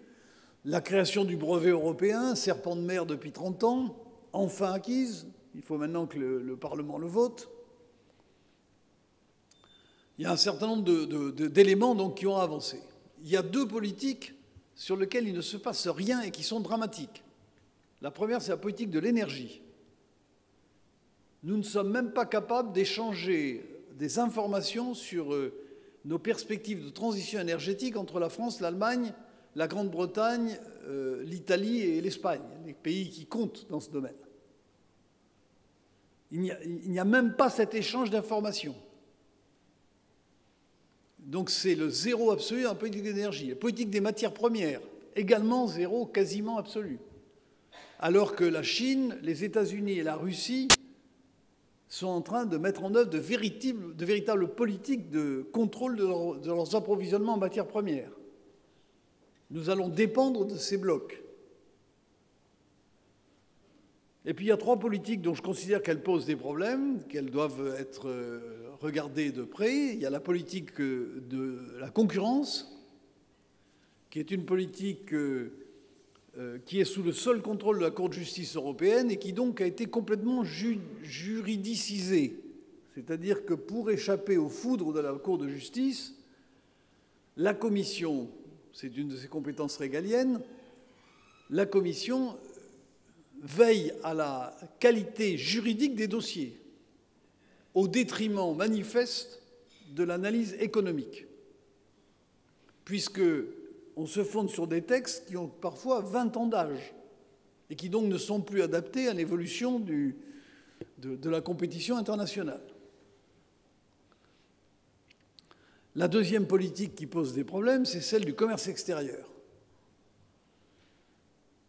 La création du brevet européen, serpent de mer depuis 30 ans, enfin acquise. Il faut maintenant que le Parlement le vote. Il y a un certain nombre d'éléments donc, qui ont avancé. Il y a deux politiques sur lesquelles il ne se passe rien et qui sont dramatiques. La première, c'est la politique de l'énergie. Nous ne sommes même pas capables d'échanger des informations sur nos perspectives de transition énergétique entre la France, l'Allemagne, la Grande-Bretagne, l'Italie et l'Espagne, les pays qui comptent dans ce domaine. Il n'y a même pas cet échange d'informations. Donc c'est le zéro absolu en politique d'énergie. La politique des matières premières, également zéro quasiment absolu. Alors que la Chine, les États-Unis et la Russie sont en train de mettre en œuvre de véritables politiques de contrôle de leurs approvisionnements en matières premières. Nous allons dépendre de ces blocs. Et puis il y a trois politiques dont je considère qu'elles posent des problèmes, qu'elles doivent être regardées de près. Il y a la politique de la concurrence, qui est une politique qui est sous le seul contrôle de la Cour de justice européenne et qui donc a été complètement juridicisée. C'est-à-dire que pour échapper aux foudres de la Cour de justice, la Commission c'est une de ses compétences régaliennes, la Commission veille à la qualité juridique des dossiers, au détriment manifeste de l'analyse économique, puisqu'on se fonde sur des textes qui ont parfois 20 ans d'âge et qui donc ne sont plus adaptés à l'évolution de la compétition internationale. La deuxième politique qui pose des problèmes, c'est celle du commerce extérieur.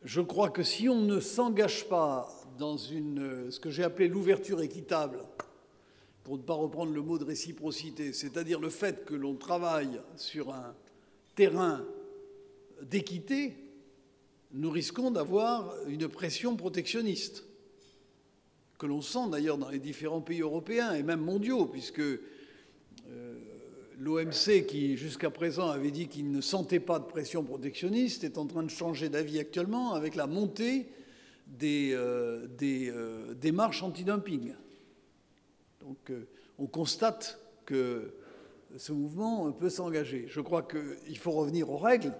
Je crois que si on ne s'engage pas dans ce que j'ai appelé l'ouverture équitable, pour ne pas reprendre le mot de réciprocité, c'est-à-dire le fait que l'on travaille sur un terrain d'équité, nous risquons d'avoir une pression protectionniste, que l'on sent d'ailleurs dans les différents pays européens et même mondiaux, puisque l'OMC, qui jusqu'à présent avait dit qu'il ne sentait pas de pression protectionniste, est en train de changer d'avis actuellement avec la montée des démarches anti-dumping. Donc on constate que ce mouvement peut s'engager. Je crois qu'il faut revenir aux règles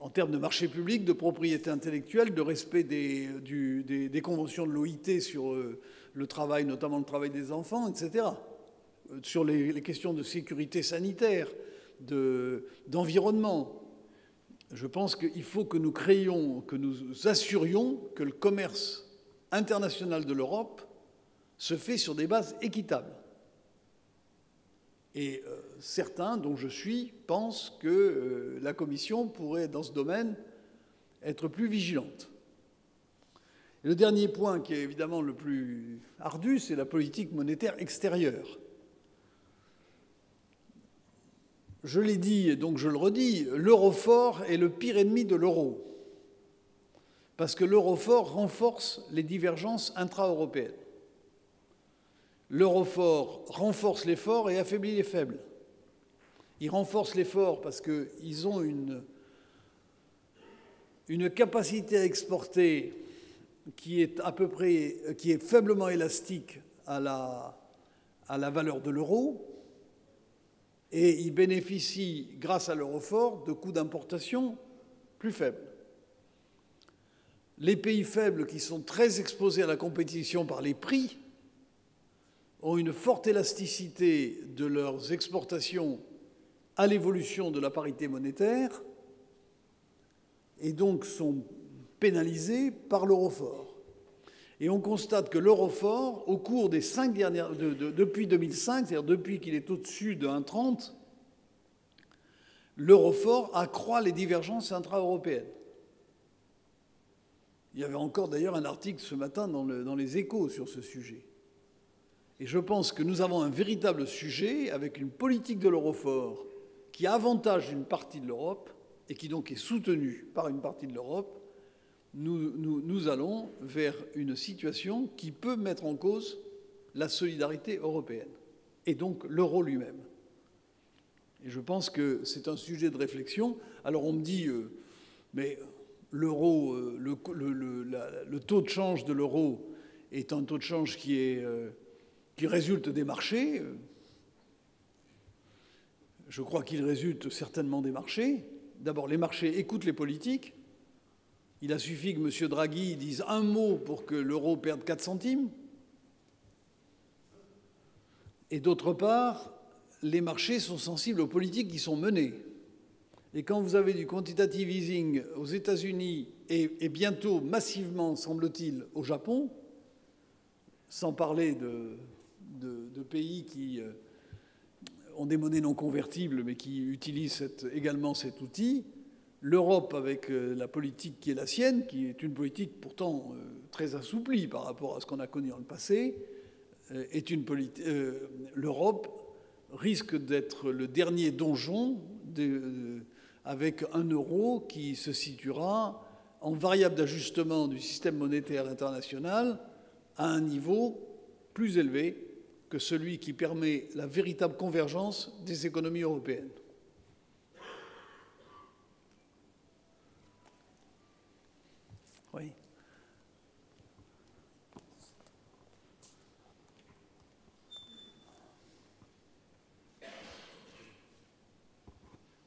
en termes de marché public, de propriété intellectuelle, de respect des conventions de l'OIT sur le travail, notamment le travail des enfants, etc., sur les questions de sécurité sanitaire, d'environnement. Je pense qu'il faut que nous assurions que le commerce international de l'Europe se fait sur des bases équitables. Et certains, dont je suis, pensent que la Commission pourrait, dans ce domaine, être plus vigilante. Et le dernier point, qui est évidemment le plus ardu, c'est la politique monétaire extérieure. Je l'ai dit, et donc je le redis, l'euro fort est le pire ennemi de l'euro, parce que l'euro fort renforce les divergences intra-européennes. L'euro fort renforce les forts et affaiblit les faibles. Il renforce les forts parce qu'ils ont une capacité à exporter qui est faiblement élastique à la valeur de l'euro, et ils bénéficient, grâce à l'euro fort, de coûts d'importation plus faibles. Les pays faibles, qui sont très exposés à la compétition par les prix, ont une forte élasticité de leurs exportations à l'évolution de la parité monétaire et donc sont pénalisés par l'euro fort. Et on constate que l'euro fort, au cours des 5 dernières... depuis 2005, c'est-à-dire depuis qu'il est au-dessus de 1,30, l'euro fort accroît les divergences intra-européennes. Il y avait encore d'ailleurs un article ce matin dans les Échos sur ce sujet. Et je pense que nous avons un véritable sujet avec une politique de l'euro fort qui avantage une partie de l'Europe et qui donc est soutenue par une partie de l'Europe. Nous allons vers une situation qui peut mettre en cause la solidarité européenne et donc l'euro lui-même. Et je pense que c'est un sujet de réflexion. Alors on me dit, mais l'euro, le taux de change de l'euro est un taux de change qui résulte des marchés. Je crois qu'il résulte certainement des marchés. D'abord, les marchés écoutent les politiques. Il a suffi que M. Draghi dise un mot pour que l'euro perde 4 centimes. Et d'autre part, les marchés sont sensibles aux politiques qui sont menées. Et quand vous avez du quantitative easing aux États-Unis et bientôt massivement, semble-t-il, au Japon, sans parler de pays qui ont des monnaies non convertibles mais qui utilisent également cet outil, l'Europe, avec la politique qui est la sienne, qui est une politique pourtant très assouplie par rapport à ce qu'on a connu dans le passé, l'Europe risque d'être le dernier donjon avec un euro qui se situera en variable d'ajustement du système monétaire international à un niveau plus élevé que celui qui permet la véritable convergence des économies européennes.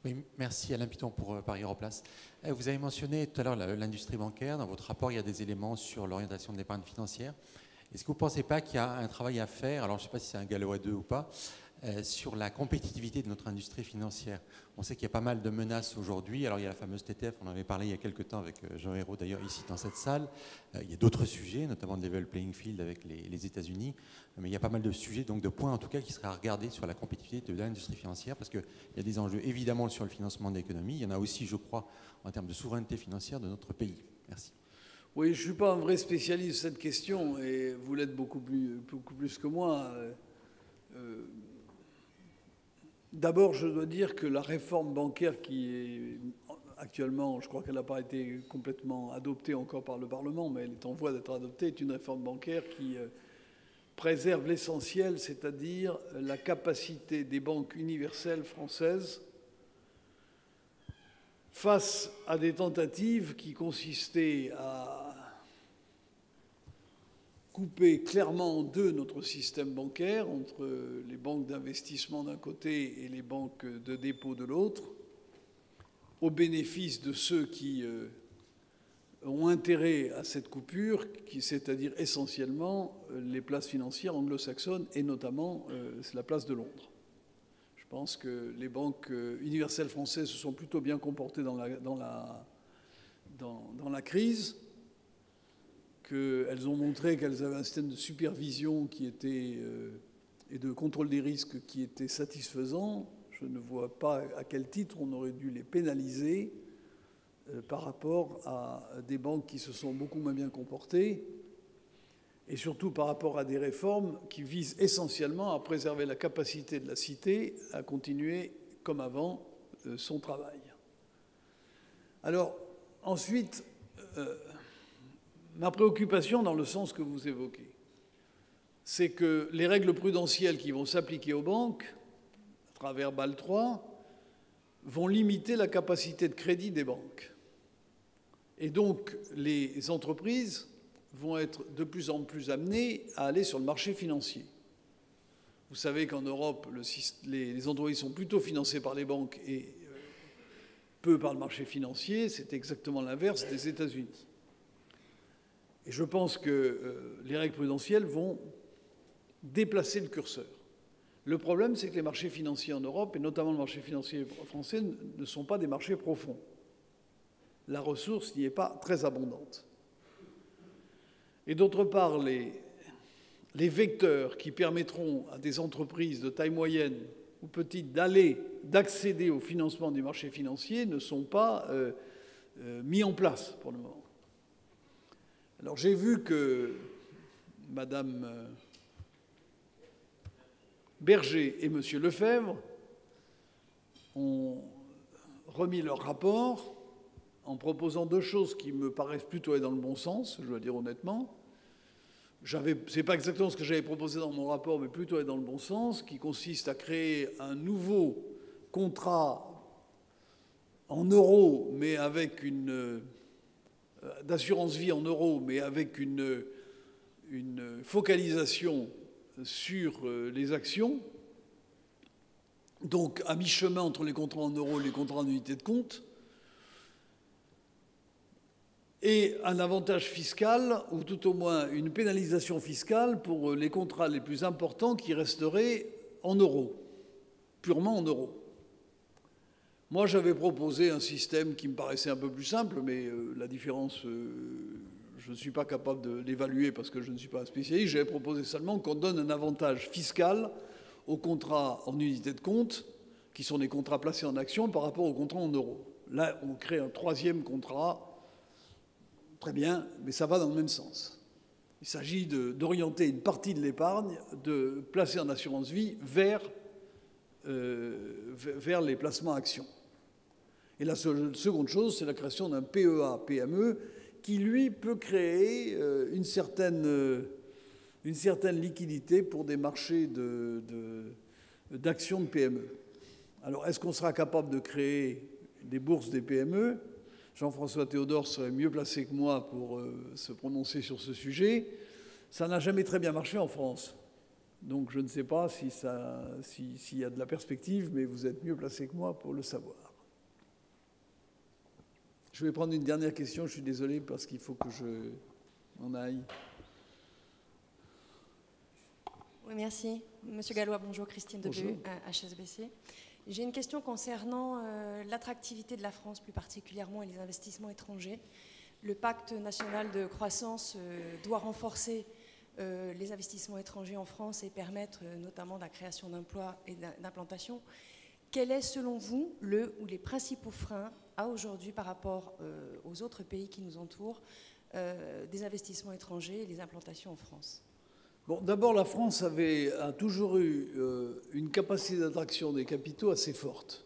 Oui. Oui, merci Alain Piton pour Paris Europlace. Vous avez mentionné tout à l'heure l'industrie bancaire. Dans votre rapport, il y a des éléments sur l'orientation de l'épargne financière. Est-ce que vous ne pensez pas qu'il y a un travail à faire, alors je ne sais pas si c'est un Galois 2 ou pas, sur la compétitivité de notre industrie financière? On sait qu'il y a pas mal de menaces aujourd'hui. Alors il y a la fameuse TTF, on en avait parlé il y a quelques temps avec Jean Hérault d'ailleurs ici dans cette salle. Il y a d'autres sujets, notamment de level playing field avec les États-Unis. Mais il y a pas mal de sujets, donc de points en tout cas qui seraient à regarder sur la compétitivité de l'industrie financière, parce qu'il y a des enjeux évidemment sur le financement de l'économie. Il y en a aussi, je crois, en termes de souveraineté financière de notre pays. Merci. Oui, je ne suis pas un vrai spécialiste de cette question, et vous l'êtes beaucoup plus que moi. D'abord, je dois dire que la réforme bancaire qui est actuellement, je crois qu'elle n'a pas été complètement adoptée encore par le Parlement, mais elle est en voie d'être adoptée, est une réforme bancaire qui préserve l'essentiel, c'est-à-dire la capacité des banques universelles françaises face à des tentatives qui consistaient à couper clairement en deux notre système bancaire, entre les banques d'investissement d'un côté et les banques de dépôt de l'autre, au bénéfice de ceux qui ont intérêt à cette coupure, c'est-à-dire essentiellement les places financières anglo-saxonnes et notamment la place de Londres. Je pense que les banques universelles françaises se sont plutôt bien comportées dans la crise, qu'elles ont montré qu'elles avaient un système de supervision qui était, et de contrôle des risques qui était satisfaisant. Je ne vois pas à quel titre on aurait dû les pénaliser par rapport à des banques qui se sont beaucoup moins bien comportées, et surtout par rapport à des réformes qui visent essentiellement à préserver la capacité de la cité à continuer comme avant son travail. Alors, ensuite, ma préoccupation dans le sens que vous évoquez, c'est que les règles prudentielles qui vont s'appliquer aux banques, à travers Bâle III, vont limiter la capacité de crédit des banques. Et donc, les entreprises vont être de plus en plus amenées à aller sur le marché financier. Vous savez qu'en Europe, les entreprises sont plutôt financées par les banques et peu par le marché financier. C'est exactement l'inverse des États-Unis. Et je pense que les règles prudentielles vont déplacer le curseur. Le problème, c'est que les marchés financiers en Europe, et notamment le marché financier français, ne sont pas des marchés profonds. La ressource n'y est pas très abondante. Et d'autre part, les vecteurs qui permettront à des entreprises de taille moyenne ou petite d'accéder au financement du marché financier ne sont pas mis en place pour le moment. Alors j'ai vu que Madame Berger et Monsieur Lefebvre ont remis leur rapport en proposant deux choses qui me paraissent plutôt aller dans le bon sens, je dois dire honnêtement. Ce n'est pas exactement ce que j'avais proposé dans mon rapport, mais plutôt aller dans le bon sens, qui consiste à créer un nouveau contrat en euros, mais avec d'assurance vie en euros, mais avec une focalisation sur les actions, donc à mi-chemin entre les contrats en euros et les contrats en unité de compte, et un avantage fiscal, ou tout au moins une pénalisation fiscale pour les contrats les plus importants qui resteraient en euros, purement en euros. Moi, j'avais proposé un système qui me paraissait un peu plus simple, mais la différence, je ne suis pas capable de l'évaluer parce que je ne suis pas un spécialiste. J'avais proposé seulement qu'on donne un avantage fiscal aux contrats en unité de compte, qui sont des contrats placés en actions, par rapport aux contrats en euros. Là, on crée un troisième contrat. Très bien, mais ça va dans le même sens. Il s'agit d'orienter une partie de l'épargne, de placer en assurance vie vers les placements actions. Et la seconde chose, c'est la création d'un PEA-PME qui, lui, peut créer une certaine liquidité pour des marchés d'actions de PME. Alors, est-ce qu'on sera capable de créer des bourses des PME ? Jean-François Théodore serait mieux placé que moi pour se prononcer sur ce sujet. Ça n'a jamais très bien marché en France. Donc je ne sais pas s'il y a de la perspective, mais vous êtes mieux placé que moi pour le savoir. Je vais prendre une dernière question, je suis désolé parce qu'il faut que je m'en aille. Oui, merci. Monsieur Gallois, bonjour. Christine Debut, HSBC. J'ai une question concernant l'attractivité de la France, plus particulièrement, et les investissements étrangers. Le pacte national de croissance doit renforcer les investissements étrangers en France et permettre notamment la création d'emplois et d'implantation. Quel est, selon vous, le ou les principaux freins à aujourd'hui par rapport aux autres pays qui nous entourent des investissements étrangers et des implantations en France? Bon, d'abord, la France a toujours eu une capacité d'attraction des capitaux assez forte,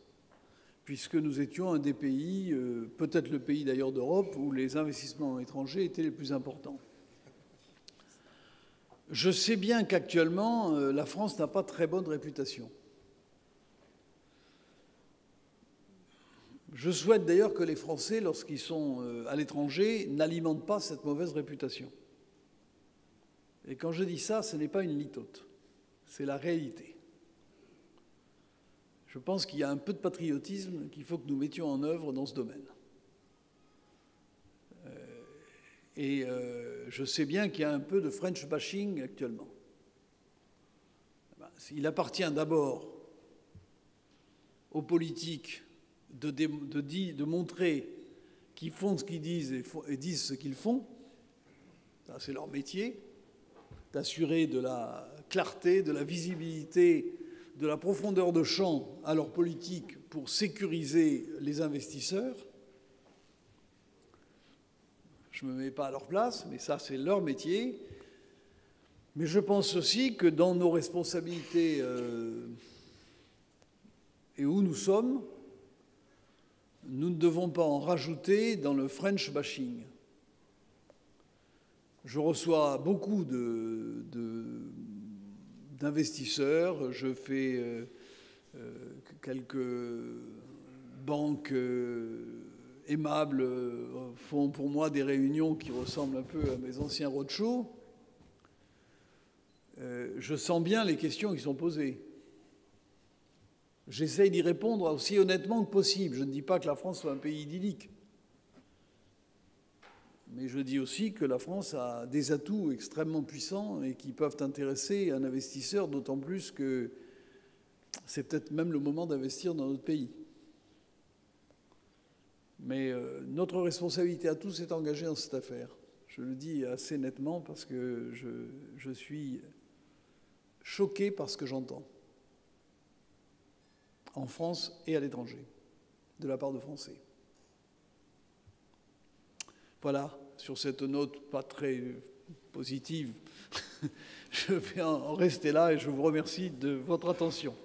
puisque nous étions un des pays, peut-être le pays d'ailleurs d'Europe, où les investissements étrangers étaient les plus importants. Je sais bien qu'actuellement, la France n'a pas très bonne réputation. Je souhaite d'ailleurs que les Français, lorsqu'ils sont à l'étranger, n'alimentent pas cette mauvaise réputation. Et quand je dis ça, ce n'est pas une litote, c'est la réalité. Je pense qu'il y a un peu de patriotisme qu'il faut que nous mettions en œuvre dans ce domaine. Je sais bien qu'il y a un peu de French bashing actuellement. Il appartient d'abord aux politiques de montrer qu'ils font ce qu'ils disent et disent ce qu'ils font. Ça, c'est leur métier, d'assurer de la clarté, de la visibilité, de la profondeur de champ à leur politique pour sécuriser les investisseurs. Je ne me mets pas à leur place, mais ça, c'est leur métier. Mais je pense aussi que dans nos responsabilités et où nous sommes, nous ne devons pas en rajouter dans le French bashing. Je reçois beaucoup d'investisseurs, je fais quelques banques aimables font pour moi des réunions qui ressemblent un peu à mes anciens roadshows. Je sens bien les questions qui sont posées. J'essaye d'y répondre aussi honnêtement que possible. Je ne dis pas que la France soit un pays idyllique. Mais je dis aussi que la France a des atouts extrêmement puissants et qui peuvent intéresser un investisseur, d'autant plus que c'est peut-être même le moment d'investir dans notre pays. Mais notre responsabilité à tous est engagée dans cette affaire. Je le dis assez nettement parce que je suis choqué par ce que j'entends, en France et à l'étranger, de la part de Français. Voilà, sur cette note pas très positive, je vais en rester là et je vous remercie de votre attention.